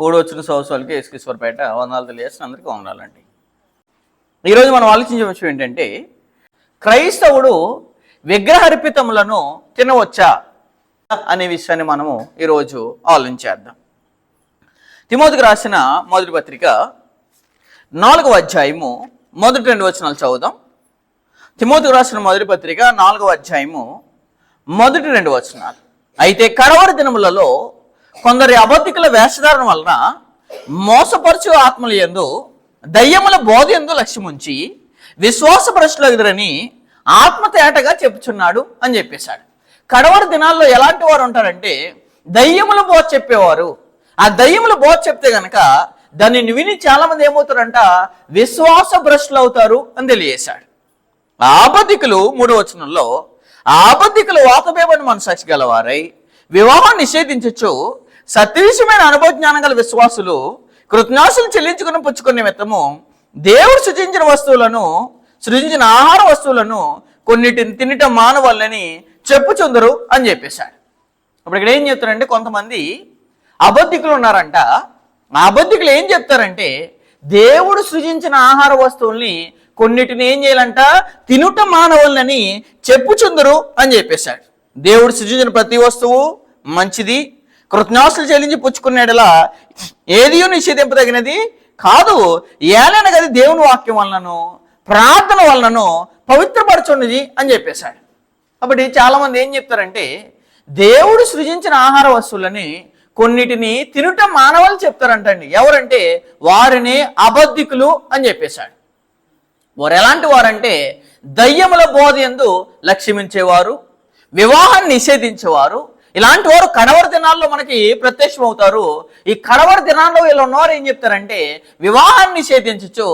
కూడి వచ్చిన సోదరులకి యేసుక్రీస్తుపేట వందనాలు తెలియజేసిన అందరికీ వందనాలండి. ఈరోజు మనం ఆలోచించే విషయం ఏంటంటే, క్రైస్తవుడు విగ్రహార్పితములను తినవచ్చా అనే విషయాన్ని మనము ఈరోజు ఆలోచించేద్దాం. తిమోతికి రాసిన మొదటి పత్రిక 4వ అధ్యాయము మొదటి 2 వచనాలు చదువుదాం. తిమోతికి రాసిన మొదటి పత్రిక 4వ అధ్యాయము మొదటి 2 వచనాలు. అయితే కడవరి దినములలో కొందరి అబద్ధికుల వేషధారణ వలన మోసపరచు ఆత్మల యందు దయ్యముల బోధ యందు లక్ష్యముంచి విశ్వాస భ్రష్టులగుదురని ఆత్మ తేటగా చెప్పుచున్నాడు అని చెప్పేశాడు. కడవరి దినాల్లో ఎలాంటి వారు ఉంటారంటే దయ్యముల బోధ చెప్పేవారు. ఆ దయ్యముల బోధ చెప్తే గనక దాన్ని విని చాలా మంది ఏమవుతారంట, విశ్వాస భ్రష్టులు అవుతారు అని తెలియజేశాడు. ఆ అబద్ధికులు 3వ వచనంలో ఆ అబద్ధికులు వాతబేబని మనసాక్షి గలవారై వివాహం నిషేధించచ్చు సత్యవిషయమైన అనుభవజ్ఞానం గల విశ్వాసులు కృతజ్ఞాసులు చెల్లించుకుని పుచ్చుకునే నిమిత్తము దేవుడు సృజించిన ఆహార వస్తువులను కొన్నిటిని తినటం మానవాళ్ళని చెప్పుచుందరు అని చెప్పేశాడు. ఇప్పుడు ఇక్కడ ఏం చెప్తారంటే, కొంతమంది అబద్ధికులు ఉన్నారంట. ఆ అబద్ధికులు ఏం చెప్తారంటే, దేవుడు సృజించిన ఆహార వస్తువుల్ని కొన్నిటిని ఏం చేయాలంట, తినుట మానవులని చెప్పుచుందరు అని చెప్పేశాడు. దేవుడు సృజించిన ప్రతి వస్తువు మంచిది, కృతజ్ఞాసులు చెల్లించి పుచ్చుకునేలా ఏది నిషేధింపదగినది కాదు, ఏలైనా కదా దేవుని వాక్యం వలనను ప్రార్థన వలనను పవిత్రపరచున్నది అని చెప్పేశాడు. కాబట్టి చాలా మంది ఏం చెప్తారంటే, దేవుడు సృజించిన ఆహార వస్తువులని కొన్నిటిని తినుట మానవాళ్ళు చెప్తారంటండి. ఎవరంటే వారిని అబద్ధికులు అని చెప్పేశాడు. వారు ఎలాంటి వారంటే దయ్యముల బోధ యందు లక్ష్యమించేవారు, వివాహాన్ని నిషేధించేవారు. ఇలాంటి వారు కడవరి దినాల్లో మనకి ప్రత్యక్షం అవుతారు. ఈ కడవరి దినాల్లో వీళ్ళు ఉన్నవారు ఏం చెప్తారంటే, వివాహాన్ని నిషేధించచ్చు,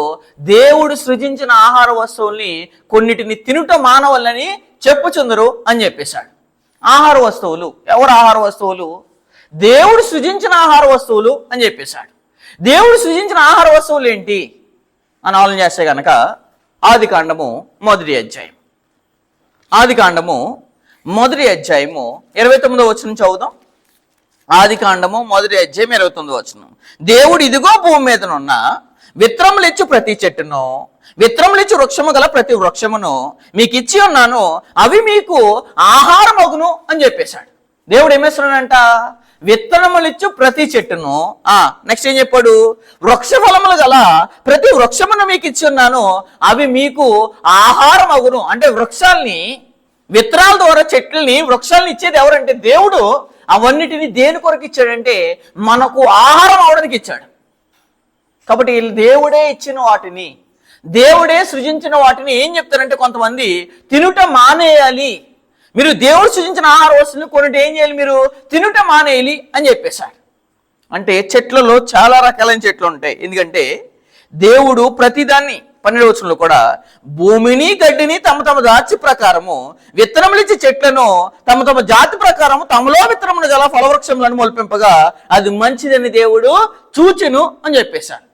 దేవుడు సృజించిన ఆహార వస్తువుల్ని కొన్నిటిని తినుట మానవాళ్ళని చెప్పుచుందరు అని చెప్పేశాడు. ఆహార వస్తువులు, ఎవరు ఆహార వస్తువులు? దేవుడు సృజించిన ఆహార వస్తువులు అని చెప్పేశాడు. దేవుడు సృజించిన ఆహార వస్తువులు ఏంటి అని ఆలోచన చేస్తే గనక ఆదికాండము మొదటి అధ్యాయము 29వ వచనం చదువుదాం. ఆదికాండము మొదటి అధ్యాయం 29వ వచనం. దేవుడు ఇదిగో భూమి మీదనున్న విత్తనములిచ్చు ప్రతి చెట్టును, విత్తనములిచ్చు వృక్షము గల ప్రతి వృక్షమును మీకు ఇచ్చి ఉన్నాను, అవి మీకు ఆహారమగును అని చెప్పేశాడు. దేవుడు ఏమేస్తున్నాడంట, విత్తనములిచ్చు ప్రతి చెట్టును, నెక్స్ట్ ఏం చెప్పాడు, వృక్ష ఫలములు గల ప్రతి వృక్షమును మీకు ఇచ్చి ఉన్నాను, అవి మీకు ఆహారం అగును. అంటే వృక్షాల్ని, విత్తనాల ద్వారా చెట్లని, వృక్షాలను ఇచ్చేది ఎవరంటే దేవుడు. అవన్నిటిని దేని కొరకు ఇచ్చాడంటే మనకు ఆహారం అవడానికి ఇచ్చాడు. కాబట్టి దేవుడే ఇచ్చిన వాటిని, దేవుడే సృజించిన వాటిని ఏం చెప్తారంటే, కొంతమంది తినుట మానేయాలి, మీరు దేవుడు సృజించిన ఆహార వస్తువుని కొన్నిటి ఏం చేయాలి, మీరు తినుట మానేయాలి అని చెప్పేశాడు. అంటే చెట్లలో చాలా రకాలైన చెట్లు ఉంటాయి. ఎందుకంటే దేవుడు ప్రతిదాన్ని 12వ వచనంలో కూడా భూమిని గడ్డిని తమ తమ జాతి ప్రకారము విత్తనములిచ్చే చెట్లను తమ తమ జాతి ప్రకారము తమలో విత్తనములు గల ఫలవృక్షములను మొలిపింపగా అది మంచిదని దేవుడు చూచెను అని చెప్పేశాడు.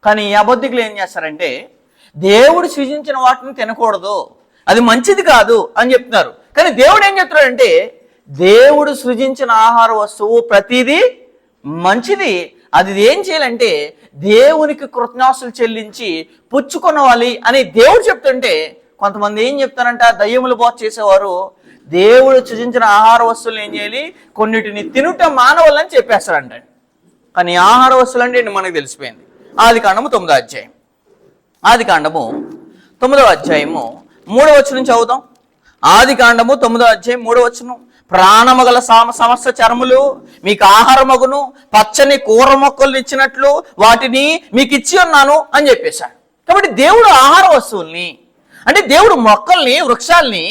కానీ ఈ అబద్ధికులు ఏం చేస్తారంటే, దేవుడు సృజించిన వాటిని తినకూడదు, అది మంచిది కాదు అని చెప్తున్నారు. కానీ దేవుడు ఏం చెప్తున్నాడంటే, దేవుడు సృజించిన ఆహార వస్తువు ప్రతిదీ మంచిది, అది ఏం చేయాలంటే దేవునికి కృతజ్ఞాస్తులు చెల్లించి పుచ్చుకొనవాలి అని దేవుడు చెప్తుంటే, కొంతమంది ఏం చెప్తారంట, దయ్యములు బోధ చేసేవారు దేవుడు సృజించిన ఆహార వస్తువులు ఏం చేయాలి, కొన్నిటిని తినుట మానవాళ్ళని చెప్పేస్తారంట. కానీ ఆహార వస్తువులు అంటే మనకు తెలిసిపోయింది. ఆదికాండము 9వ అధ్యాయము 3వ వచనం చదువుదాం. ఆదికాండము 9వ అధ్యాయం 3వ వచనం. ప్రాణము గల సమస్త చర్మలు మీకు ఆహారమగును, పచ్చని కూర మొక్కలు ఇచ్చినట్లు వాటిని మీకు ఇచ్చి ఉన్నాను అని చెప్పేశాడు. కాబట్టి దేవుడు ఆహార వస్తువుల్ని, అంటే దేవుడు మొక్కల్ని, వృక్షాల్ని,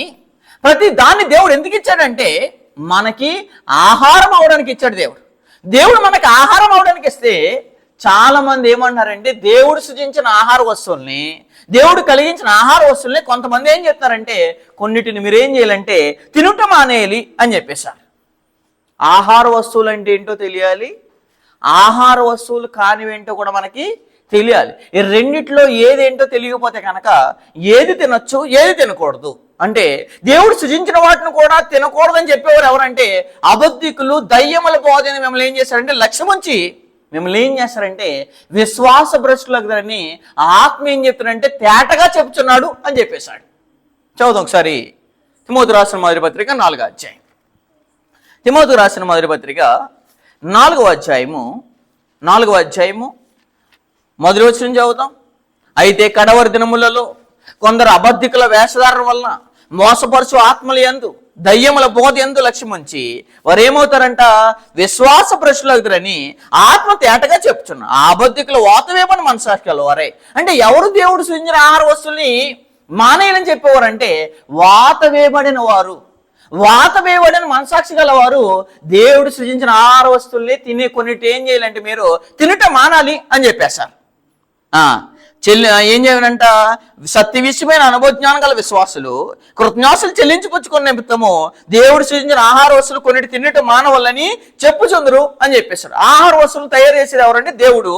ప్రతి దాన్ని దేవుడు ఎందుకు ఇచ్చాడంటే మనకి ఆహారం అవడానికి ఇచ్చాడు. దేవుడు మనకి ఆహారం అవడానికి ఇస్తే చాలా మంది ఏమన్నారంటే, దేవుడు సృజించిన ఆహార వస్తువుల్ని, దేవుడు కలిగించిన ఆహార వస్తువుల్ని కొంతమంది ఏం చెప్తారంటే, కొన్నిటిని మీరేం చేయాలంటే తినుట మానేయాలి అని చెప్పేశారు. ఆహార వస్తువులు అంటే ఏంటో తెలియాలి, ఆహార వస్తువులు కానివేంటో కూడా మనకి తెలియాలి. ఈ రెండిట్లో ఏదేంటో తెలియకపోతే కనుక ఏది తినొచ్చు, ఏది తినకూడదు. అంటే దేవుడు సృజించిన వాటిని కూడా తినకూడదని చెప్పేవారు ఎవరంటే అబద్ధికులు, దయ్యముల బోధని మిమ్మల్ని ఏం చేశారంటే లక్ష్యం ఉంచి మిమ్మల్ని ఏం చేస్తారంటే విశ్వాస భ్రష్టులకు అని ఆత్మ ఏం చెప్తున్నాడంటే తేటగా చెప్తున్నాడు అని చెప్పేశాడు. చదువుతాం ఒకసారి తిమోతి రాసిన మొదటి పత్రిక 4వ అధ్యాయం. తిమోతి రాసిన మొదటి పత్రిక 4వ అధ్యాయము మొదటి వచనం చదువుతాం. అయితే కడవరి దినములలో కొందరు అబద్ధికుల వేషధారణ వలన మోసపరుచు ఆత్మల యందు దయ్యముల బోధ యందు లక్ష్యముంచి వారు ఏమవుతారంట, విశ్వాస భ్రష్టులగుదురని ఆత్మ తేటగా చెప్తున్నా. ఆ అబద్ధికుల వాతవేమని మనసాక్షి వారే. అంటే ఎవరు దేవుడు సృజించిన ఆహార వస్తువుల్ని మానేయాలని చెప్పేవారంటే వాతవేయబడిన వారు, వాతవేయబడిన మనసాక్షి గలవారు దేవుడు సృజించిన ఆహార వస్తువుల్ని తినే కొన్నిటి ఏం చేయాలంటే మీరు తినట మానాలి అని చెప్పేశారు. ఏం చేయాలంట, సత్య విషయమైన అనుభవజ్ఞానం గల విశ్వాసులు కృతజ్ఞాసులు చెల్లించుపుచ్చుకున్న నిమిత్తము దేవుడు సృజించిన ఆహార వస్తువులు కొన్నిటి తినటం మానవాలని చెప్పుచుందరు అని చెప్పేశాడు. ఆహార వస్తువులు తయారు చేసేది ఎవరంటే దేవుడు.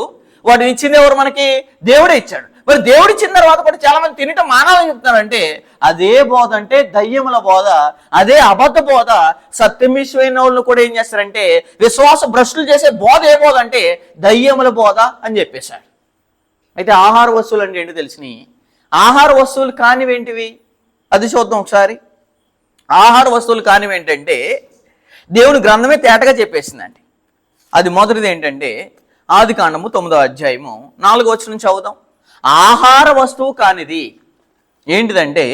వాటిని ఇచ్చింది ఎవరు? మనకి దేవుడే ఇచ్చాడు. మరి దేవుడు ఇచ్చిన తర్వాత కూడా చాలా మంది తినటం మానాలని చెప్తున్నారంటే అదే బోధ అంటే దయ్యముల బోధ, అదే అబద్ధ బోధ. సత్యం విషయమైన వాళ్ళు కూడా ఏం చేస్తారంటే విశ్వాస భ్రష్టులు చేసే బోధ ఏ బోధ అంటే దయ్యముల బోధ అని చెప్పేశాడు. అయితే ఆహార వస్తువులు అంటే ఏంటి తెలిసినాయి. ఆహార వస్తువులు కానివేంటివి అది చూద్దాం ఒకసారి. ఆహార వస్తువులు కానివి ఏంటంటే దేవుని గ్రంథమే తేటగా చెప్పేసిందండి. అది మొదటిది ఏంటంటే ఆదికాండము 9వ అధ్యాయము 4వ వచనం చదువుదాం. ఆహార వస్తువు కానిది ఏంటిదంటే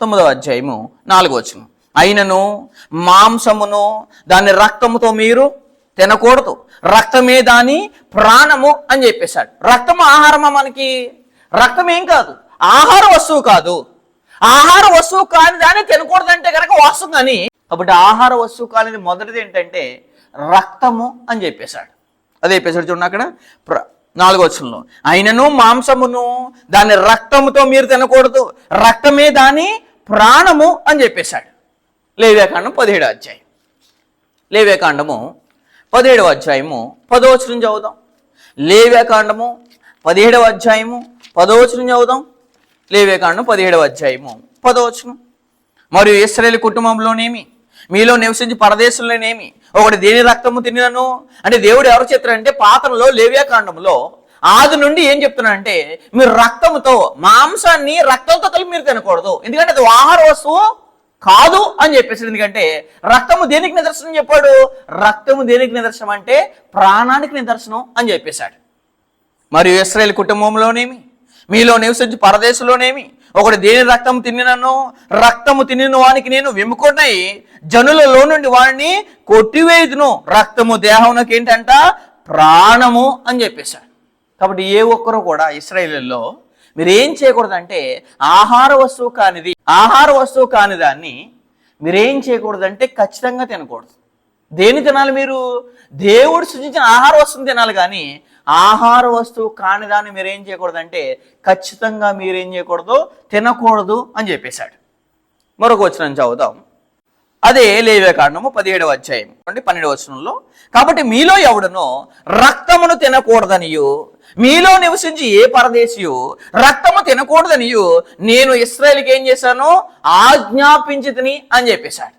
9వ అధ్యాయము 4వ వచనం, అయినను మాంసమును దాని రక్తముతో మీరు తినకూడదు, రక్తమే దాని ప్రాణము అని చెప్పేశాడు. రక్తము ఆహారమా? మనకి రక్తం ఏం కాదు, ఆహార వస్తువు కాదు. ఆహార వస్తువు కాని దాన్ని తినకూడదంటే కనుక వాస్తవం. కానీ కాబట్టి ఆహార వస్తువు కానిది మొదటిది ఏంటంటే రక్తము అని చెప్పేశాడు. అదే చెప్పేశాడు చూడండి అక్కడ 4వ వచనంలో, అయినను మాంసమును దాని రక్తముతో మీరు తినకూడదు, రక్తమే దాని ప్రాణము అని చెప్పేశాడు. లేవ్యాకాండం 17వ అధ్యాయం. లేవ్యాకాండము 17వ అధ్యాయము 10వ వచనం చదువుదాం. లేవ్యాకాండము 17వ అధ్యాయము 10వ వచనం చదువుదాం. లేవ్యాకాండం 17వ అధ్యాయము 10వ వచనం, మరియు ఇశ్రాయేలు కుటుంబంలోనేమి మీలో నివసించి పరదేశంలోనేమి ఒకటి దేని రక్తము తినను అంటే దేవుడు ఎవరు చెప్తారంటే పాత్రలో లేవ్యాకాండంలో ఆది నుండి ఏం చెప్తున్నాడంటే మీరు రక్తముతో మాంసాన్ని రక్తంతో కలిపి మీరు తినకూడదు, ఎందుకంటే అది ఆహార వస్తువు కాదు అని చెప్పేసి. ఎందుకంటే రక్తము దేనికి నిదర్శనం చెప్పాడు? రక్తము దేనికి నిదర్శనం అంటే ప్రాణానికి నిదర్శనం అని చెప్పేశాడు. మరియు ఇశ్రాయేలు కుటుంబంలోనేమి మీలో నివసించి పరదేశంలోనేమి ఒకటి దేని రక్తం తినినను రక్తము తినిన వానికి నేను విముఖుడై జనులలో నుండి వాడిని కొట్టివేయుదును, రక్తము దేహంలోకి ఏంటంట ప్రాణము అని చెప్పేశాడు. కాబట్టి ఏ ఒక్కరు కూడా ఇశ్రాయేలులో మీరు ఏం చేయకూడదంటే ఆహార వస్తువు కాని దాన్ని మీరేం చేయకూడదంటే ఖచ్చితంగా తినకూడదు. దేని తినాలి? మీరు దేవుడు సృజించిన ఆహార వస్తువుని తినాలి. కానీ ఆహార వస్తువు కాని దాన్ని మీరేం చేయకూడదంటే ఖచ్చితంగా మీరేం చేయకూడదు, తినకూడదు అని చెప్పేశాడు. మరొక వచనం చదువుదాం. అదే లేవ్యాకాండము 17వ అధ్యాయం 12వ వచనంలో, కాబట్టి మీలో ఎవడునో రక్తమును తినకూడదనియు మీలో నివసించి ఏ పరదేశియు రక్తము తినకూడదనియు నేను ఇశ్రాయేలుకి ఏం చేశాను? ఆజ్ఞాపించితిని అని చెప్పేశాడు.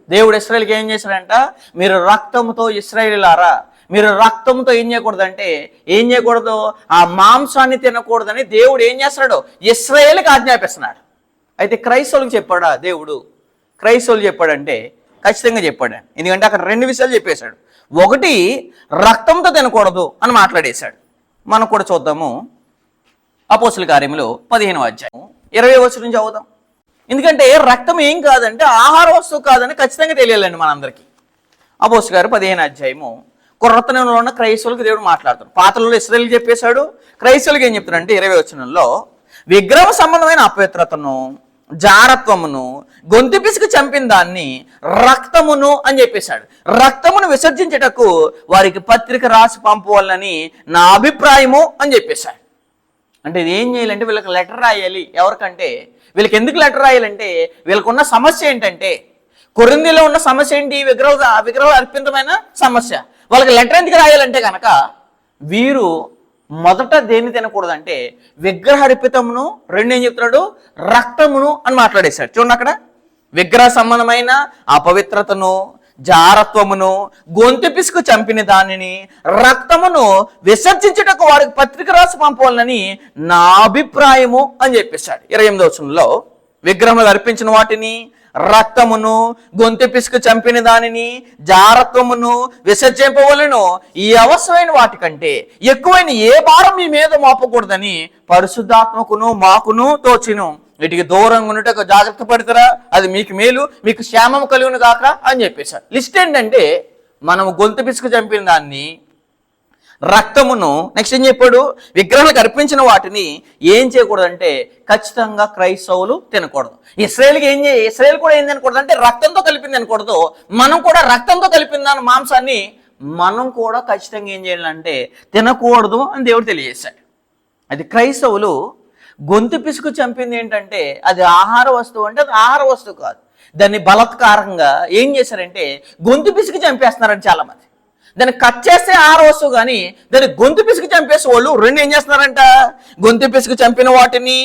దేవుడు ఇశ్రాయేలుకి ఏం చేశాడంట? మీరు రక్తముతో ఇశ్రాయేలులారా మీరు రక్తంతో ఏం చేయకూడదంటే ఏం చేయకూడదు? ఆ మాంసాన్ని తినకూడదని దేవుడు ఏం చేస్తున్నాడు? ఇశ్రాయేలుకి ఆజ్ఞాపిస్తున్నాడు. అయితే క్రైస్తవులకు చెప్పాడా దేవుడు? క్రైస్తవులు చెప్పాడంటే ఖచ్చితంగా చెప్పాడు. ఎందుకంటే అక్కడ 2 విషయాలు చెప్పేశాడు. ఒకటి రక్తంతో తినకూడదు అని మాట్లాడేశాడు. మనం కూడా చూద్దాము. అపోస్తుల కార్యములు 15వ అధ్యాయం 20వ వచనం చదువుదాం. ఎందుకంటే రక్తం ఏం కాదంటే ఆహార వస్తువు కాదని ఖచ్చితంగా తెలియాలండి మనందరికీ. అపోస్తుల కార్యం 15వ అధ్యాయము కొరతనంలో ఉన్న క్రైస్తవులకు దేవుడు మాట్లాడతాడు. పాత్రలో ఇశ్రాయేలుకి చెప్పేశాడు, క్రైస్తవులకు ఏం చెప్తాడంటే 20వ వచనంలో విగ్రహ సంబంధమైన అపవిత్రతను జారత్వమును గొంతు పిసికి చంపిన దాన్ని రక్తమును అని చెప్పేశాడు. రక్తమును విసర్జించేటకు వారికి పత్రిక రాసి పంపవాలని నా అభిప్రాయము అని చెప్పేశాడు. అంటే ఇది ఏం చేయాలంటే వీళ్ళకి లెటర్ రాయాలి. ఎవరికంటే వీళ్ళకి ఎందుకు లెటర్ రాయాలంటే వీళ్ళకున్న సమస్య ఏంటంటే కొరింథీలో ఉన్న సమస్య ఏంటి? విగ్రహ అర్పితమైన సమస్య. వాళ్ళకి లెటర్ ఎందుకు రాయాలంటే కనుక వీరు మొదట దేన్ని తినకూడదంటే విగ్రహ అర్పితమును, 2 ఏం చెప్తున్నాడు? రక్తమును అని మాట్లాడేశాడు. చూడండి అక్కడ విగ్రహ సంబంధమైన అపవిత్రతను జారత్వమును, గొంతు పిసుకు చంపిన దానిని, రక్తమును విసర్జించుటకు వారికి పత్రిక రాసి పంపవాలని నా అభిప్రాయము అని చెప్పేశాడు. 28వ వచనంలో విగ్రహములు అర్పించిన వాటిని, రక్తమును, గొంతు పిసుకు చంపిన దానిని, జారత్వమును విసర్జింపవలను ఈ అవసరమైన వాటికంటే ఎక్కువైన ఏ భారం మీ మీద మోపకూడదని పరిశుద్ధాత్మకును మాకును తోచిను. వీటికి దూరంగా ఉన్నట్టు జాగ్రత్త పడతారా, అది మీకు మేలు, మీకు క్షేమం కలుగును కాక అని చెప్పేశారు. లిస్ట్ ఏంటంటే మనము గొంతు పిసుకు చంపిన దాన్ని, రక్తమును, నెక్స్ట్ ఏం చెప్పాడు, విగ్రహాలకు అర్పించిన వాటిని ఏం చేయకూడదంటే ఖచ్చితంగా క్రైస్తవులు తినకూడదు. ఇస్రాయేల్ కూడా ఏం తినకూడదు అంటే రక్తంతో కలిపింది తినకూడదు. మనం కూడా రక్తంతో కలిపిన దాని మాంసాన్ని మనం కూడా ఖచ్చితంగా ఏం చేయాలంటే తినకూడదు అని దేవుడు తెలియజేశాడు. అది క్రైస్తవులు గొంతు పిసుకు చంపింది ఏంటంటే అది ఆహార వస్తువు అంటే అది ఆహార వస్తువు కాదు. దాన్ని బలత్కారంగా ఏం చేశారంటే గొంతు పిసుకు చంపేస్తున్నారని చాలామంది. దాన్ని కట్ చేస్తే ఆహార వస్తువు కానీ దాన్ని గొంతు పిసుకు చంపేసే వాళ్ళు రెండు ఏం చేస్తున్నారంట, గొంతు పిసుకు చంపిన వాటిని,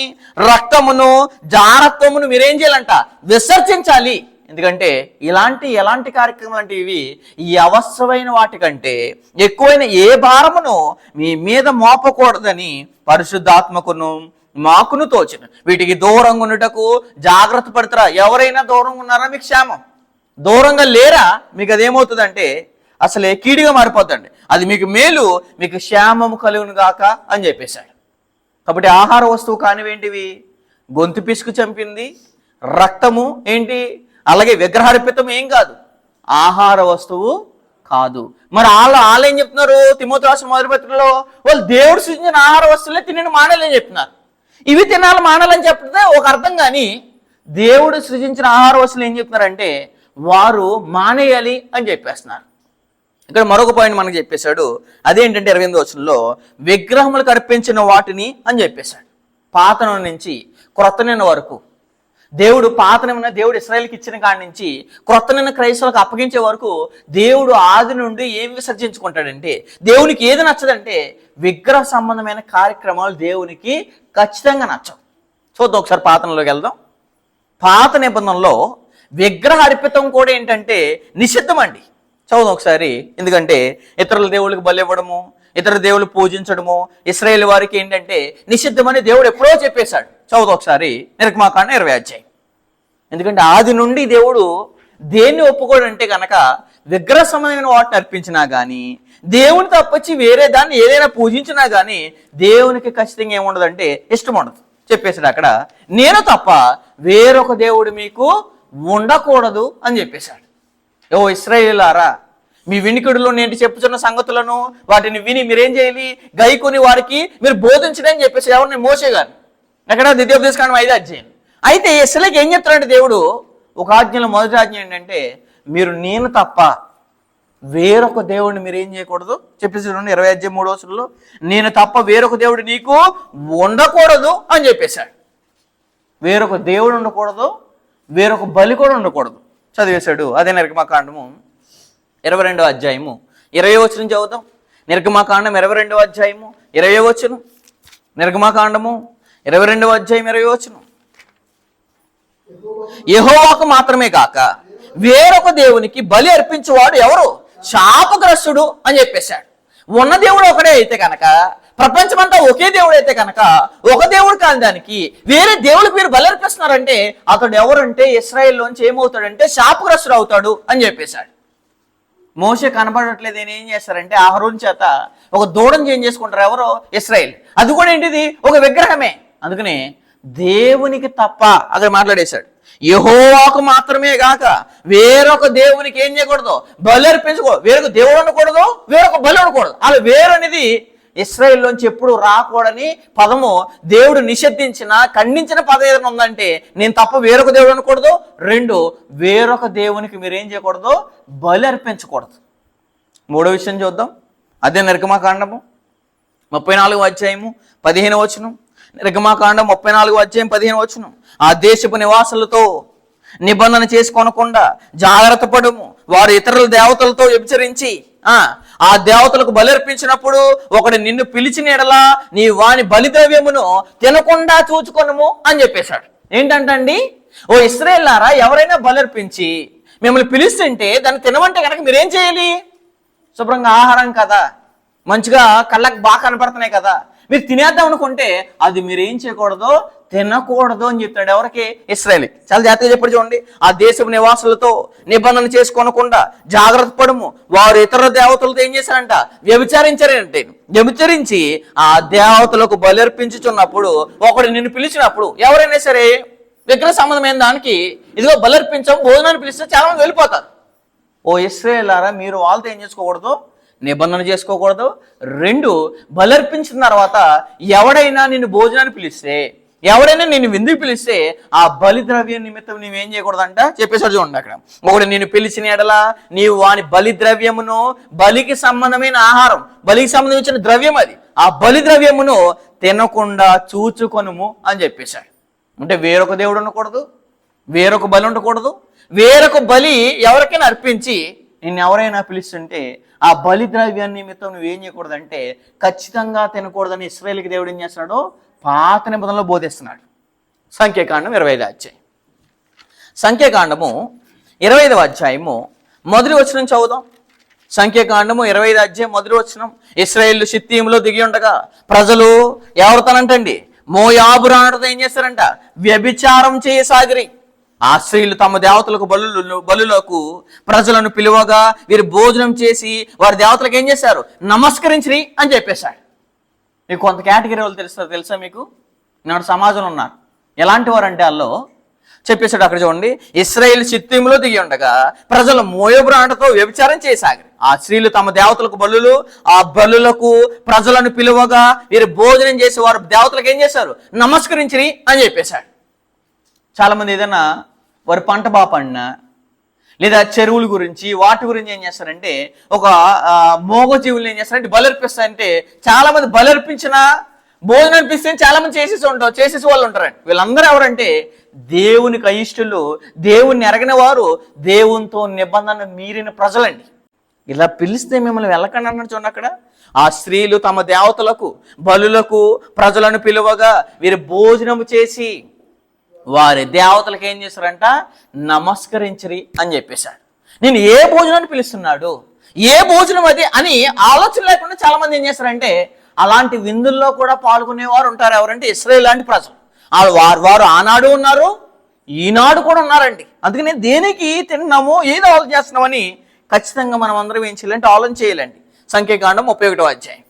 రక్తమును, జారత్వమును మీరేం చేయాలంట, విసర్జించాలి. ఎందుకంటే ఎలాంటి కార్యక్రమాలు అంటే ఇవి ఈ అవసరమైన వాటికంటే ఎక్కువైన ఏ భారమును మీ మీద మోపకూడదని పరిశుద్ధాత్మకును మాకును తోచిన. వీటికి దూరంగా ఉన్నటకు జాగ్రత్త పడతారా. ఎవరైనా దూరంగా ఉన్నారా మీకు క్షేమం, దూరంగా లేరా మీకు అదేమవుతుందంటే అసలే కీడిగా మారిపోతుంది. అది మీకు మేలు, మీకు క్షేమము కలుగును గాక అని చెప్పేశాడు. కాబట్టి ఆహార వస్తువు కానివేంటివి, గొంతు పిసుకు చంపింది, రక్తము ఏంటి, అలాగే విగ్రహార్పితం ఏం కాదు, ఆహార వస్తువు కాదు. మరి వాళ్ళు ఏం చెప్తున్నారు తిమోతి రాసిన మొదటి పత్రికలో, వాళ్ళు దేవుడు సృష్టించిన ఆహార వస్తువులే తినని మానాలని చెప్తున్నారు. ఇవి తినాలి మానాలని చెప్తే ఒక అర్థం, కానీ దేవుడు సృజించిన ఆహార వస్తువులు ఏం చెప్తున్నారంటే వారు మానేయాలి అని చెప్పేస్తున్నారు. ఇక్కడ మరొక పాయింట్ మనకు చెప్పేశాడు. అదేంటంటే 28వ వచనంలో విగ్రహములకు అర్పించిన వాటిని అని చెప్పేశాడు. పాత నుంచి క్రొత్త నిన్న వరకు దేవుడు దేవుడు ఇశ్రాయేలుకి ఇచ్చిన కాడి నుంచి క్రొత్త నిన్న క్రైస్తవులకు అప్పగించే వరకు దేవుడు ఆది నుండి ఏం విసర్జించుకుంటాడంటే దేవునికి ఏది నచ్చదంటే విగ్రహ సంబంధమైన కార్యక్రమాలు దేవునికి ఖచ్చితంగా నచ్చవు. చూద్దాం ఒకసారి పాతనలోకి వెళ్దాం. పాత నిబంధనలో విగ్రహ అర్పితం కూడా ఏంటంటే నిషిద్ధం అండి. చదువుదాం ఒకసారి. ఎందుకంటే ఇతరుల దేవుళ్ళకి బలి ఇవ్వడము, ఇతర దేవుళ్ళు పూజించడము ఇశ్రాయేలు వారికి ఏంటంటే నిషిద్ధమని దేవుడు ఎప్పుడో చెప్పేశాడు. చదువుదాం ఒకసారి నిర్గమాకాండ 20వ అధ్యాయం. ఎందుకంటే ఆది నుండి దేవుడు దేన్ని ఒప్పుకోడంటే కనుక విగ్రహ సంబంధమైన వాటిని అర్పించినా కానీ, దేవుని తప్పొచ్చి వేరే దాన్ని ఏదైనా పూజించినా కానీ దేవునికి ఖచ్చితంగా ఏముండదంటే ఇష్టం ఉండదు. చెప్పేశాడు అక్కడ, నేను తప్ప వేరొక దేవుడు మీకు ఉండకూడదు అని చెప్పేశాడు. ఓ ఇశ్రాయేలులారా, మీ వినికిడిలో నేను చెప్పుచున్న సంగతులను వాటిని విని మీరేం చేయాలి, గైకొని వారికి మీరు బోధించడని చెప్పేసి ఎవరిని, మోషే గారు. ఎక్కడ ద్వితీయోపదేశకాండం 5వ అధ్యాయం. అయితే ఇశ్రాయేలుకి ఏం చెప్తాడంటే దేవుడు ఒక ఆజ్ఞలో మొదటి ఆజ్ఞ ఏంటంటే మీరు నేను తప్ప వేరొక దేవుడిని మీరు ఏం చేయకూడదు చెప్పేసి 20వ అధ్యాయం 3వ వచనంలో నేను తప్ప వేరొక దేవుడు నీకు ఉండకూడదు అని చెప్పేశాడు. వేరొక దేవుడు ఉండకూడదు, వేరొక బలి కూడా ఉండకూడదు చదివేశాడు. అదే నిర్గమాకాండము 22వ అధ్యాయము 20వ వచనం చదువుతాం. నిర్గమాకాండం 22వ అధ్యాయము 20వ వచనం. నిర్గమాకాండము 22వ అధ్యాయం 20వ వచనం. యెహోవాకు మాత్రమే కాక వేరొక దేవునికి బలి అర్పించేవాడు ఎవరు, శాపగ్రస్తుడు అని చెప్పేశాడు. ఉన్న దేవుడు ఒకడే అయితే కనుక, ప్రపంచమంతా ఒకే దేవుడు అయితే కనుక, ఒక దేవుడు కాని దానికి వేరే దేవుడికి మీరు బలి అర్పిస్తున్నారంటే అతడు ఎవరంటే ఇశ్రాయేల్లోంచి ఏమవుతాడంటే శాపగ్రస్తుడు అవుతాడు అని చెప్పేశాడు. మోషే కనబడట్లేదు, ఏం చేస్తారంటే అహరోను చేత ఒక దూడను చేంజ్ చేసుకుంటారు ఎవరో ఇశ్రాయేల్. అది కూడా ఏంటిది, ఒక విగ్రహమే. అందుకని దేవునికి తప్ప అక్కడ మాట్లాడేశాడు. యెహోవాకు మాత్రమే కాక వేరొక దేవునికి ఏం చేయకూడదు, బలి అర్పించకూడదు. వేరొక దేవుడు ఉండకూడదు, వేరొక బలి ఉండకూడదు. అలా వేరు అనేది ఇశ్రాయేల్లోంచి ఎప్పుడు రాకూడని పదము దేవుడు నిషేధించిన, ఖండించిన పదం ఏదైనా ఉందంటే నేను తప్ప వేరొక దేవుడు అనకూడదు, 2 వేరొక దేవునికి మీరేం చేయకూడదు, బలి అర్పించకూడదు. 3వ విషయం చూద్దాం. అదే నిర్గమాకాండము 34వ అధ్యాయము 15వ వచనం. నిర్గమాకాండం 34వ అధ్యాయం 15వ వచనం. ఆ దేశపు నివాసులతో నిబంధన చేసుకొనకుండా జాగ్రత్త పడము. వారు ఇతరుల దేవతలతో వ్యభిచరించి ఆ దేవతలకు బలి అర్పించినప్పుడు ఒకడు నిన్ను పిలిచిన ఎడలా నీ వాని బలిద్రవ్యమును తినకుండా చూచుకొనుము అని చెప్పేశాడు. ఏంటంటండి, ఓ ఇశ్రాయేలులారా, ఎవరైనా బలి అర్పించి మిమ్మల్ని పిలుస్తుంటే దాన్ని తినమంటే కనుక మీరేం చేయాలి? శుభ్రంగా ఆహారం కదా, మంచిగా కళ్ళకు బాగా కనపడుతున్నాయి కదా, మీరు తినేద్దాం అనుకుంటే అది మీరు ఏం చేయకూడదు, తినకూడదు అని చెప్తాడు. ఎవరికి? ఇశ్రాయేలుకి. చాలా జాగ్రత్తగా చెప్పాడు చూడండి. ఆ దేశపు నివాసులతో నిబంధన చేసుకోనకుండా జాగ్రత్త పడము. వారు ఇతర దేవతలతో ఏం చేశారంట? వ్యభిచారించారంటే. వ్యభిచరించి ఆ దేవతలకు బలర్పించుచున్నప్పుడు ఒకడు నిన్ను పిలిచినప్పుడు, ఎవరైనా సరే విగ్రహ సంబంధమైన దానికి ఇదిగో బలర్పించాం భోజనాన్ని పిలిస్తే చాలా మంది వెళ్ళిపోతారు. ఓ ఇశ్రాయేలారా, మీరు వాళ్ళతో ఏం చేసుకోకూడదు? నిబంధన చేసుకోకూడదు. 2, బలర్పించిన తర్వాత ఎవడైనా నిన్ను భోజనాన్ని పిలిస్తే, ఎవడైనా నిన్ను విందుకు పిలిస్తే ఆ బలి ద్రవ్యం నిమిత్తం నువ్వేం చేయకూడదంట చెప్పేసాడు చూడండి. అక్కడ ఒకడు నిన్ను పిలిచిన ఎడల నీవు వాని బలి ద్రవ్యమును, బలికి సంబంధమైన ఆహారం, బలికి సంబంధించిన ద్రవ్యం అది, ఆ బలి ద్రవ్యమును తినకుండా చూచుకొనుము అని చెప్పేశాడు. అంటే వేరొక దేవుడు ఉండకూడదు, వేరొక బలి ఉండకూడదు. వేరొక బలి ఎవరికైనా అర్పించి నిన్ను ఎవరైనా పిలుస్తుంటే ఆ బలి ద్రవ్యాన్ని నిమిత్తం నువ్వేం చేయకూడదంటే ఖచ్చితంగా తినకూడదని ఇశ్రాయేలుకి దేవుడు ఏం చేస్తున్నాడు? పాత నిబంధనలో బోధిస్తున్నాడు. సంఖ్యాకాండం 25వ అధ్యాయం. సంఖ్యాకాండము 25వ అధ్యాయము మొదటి వచనం చదువుదాం. సంఖ్యాకాండము 25వ అధ్యాయం మొదటి వచనం. ఇశ్రాయేలు షిత్తీములో దిగి ఉండగా ప్రజలు ఎవరితోనంటండి? మోయాబు రాణులతో ఏం చేస్తారంట? వ్యభిచారం చేయసాగిరి. ఆ స్త్రీలు తమ దేవతలకు బలులకు ప్రజలను పిలువగా వీరు భోజనం చేసి వారి దేవతలకు ఏం చేశారు? నమస్కరించిరి అని చెప్పేశాడు. మీకు కొంత కేటగిరీ వాళ్ళు తెలుసా మీకు? నాడు సమాజంలో ఉన్నారు. ఎలాంటి వారు అంటే వాళ్ళు చెప్పేశాడు. అక్కడ చూడండి, ఇశ్రాయేలు షిత్తీములో దిగి ఉండగా ప్రజలు మోయాబు రాణులతో వ్యభిచారం చేయసాగిరి. ఆ స్త్రీలు తమ దేవతలకు బలులు, ఆ బలులకు ప్రజలను పిలువగా వీరు భోజనం చేసి వారి దేవతలకు ఏం చేశారు? నమస్కరించిరి అని చెప్పేశాడు. చాలా మంది ఏదైనా వారి పంట బాగా పండినా లేదా చెరువుల గురించి వాటి గురించి ఏం చేస్తారంటే ఒక మోగజీవులు ఏం చేస్తారంటే బలర్పిస్తారంటే చాలా మంది బలర్పించిన భోజనం అనిపిస్తే చాలా మంది చేసేసి వాళ్ళు ఉంటారండి. వీళ్ళందరూ ఎవరంటే దేవునికి అయిష్టులు, దేవుణ్ణి ఎరగిన వారు, దేవునితో నిబంధన మీరిన ప్రజలండి. ఇలా పిలిస్తే మిమ్మల్ని వెళ్ళకండి అన్నట్టు చూడండి. అక్కడ ఆ స్త్రీలు తమ దేవతలకు బలులకు ప్రజలను పిలువగా వీరు భోజనము చేసి వారి దేవతలకు ఏం చేశారంట? నమస్కరించరి అని చెప్పేశాడు. నేను ఏ భోజనాన్ని పిలుస్తున్నాడు, ఏ భోజనం అది అని ఆలోచన లేకుండా చాలా మంది ఏం చేస్తారంటే అలాంటి విందుల్లో కూడా పాల్గొనేవారు ఉంటారు. ఎవరంటే ఇశ్రాయేలు లాంటి ప్రజలు. వారు ఆనాడు ఉన్నారు, ఈనాడు కూడా ఉన్నారండి. అందుకని దేనికి తిన్నాము, ఏదో ఆలోచన చేస్తున్నామని ఖచ్చితంగా మనం అందరం ఏం చేయాలంటే ఆలోచన చేయాలండి. సంఖ్యాకాండం 31వ అధ్యాయం.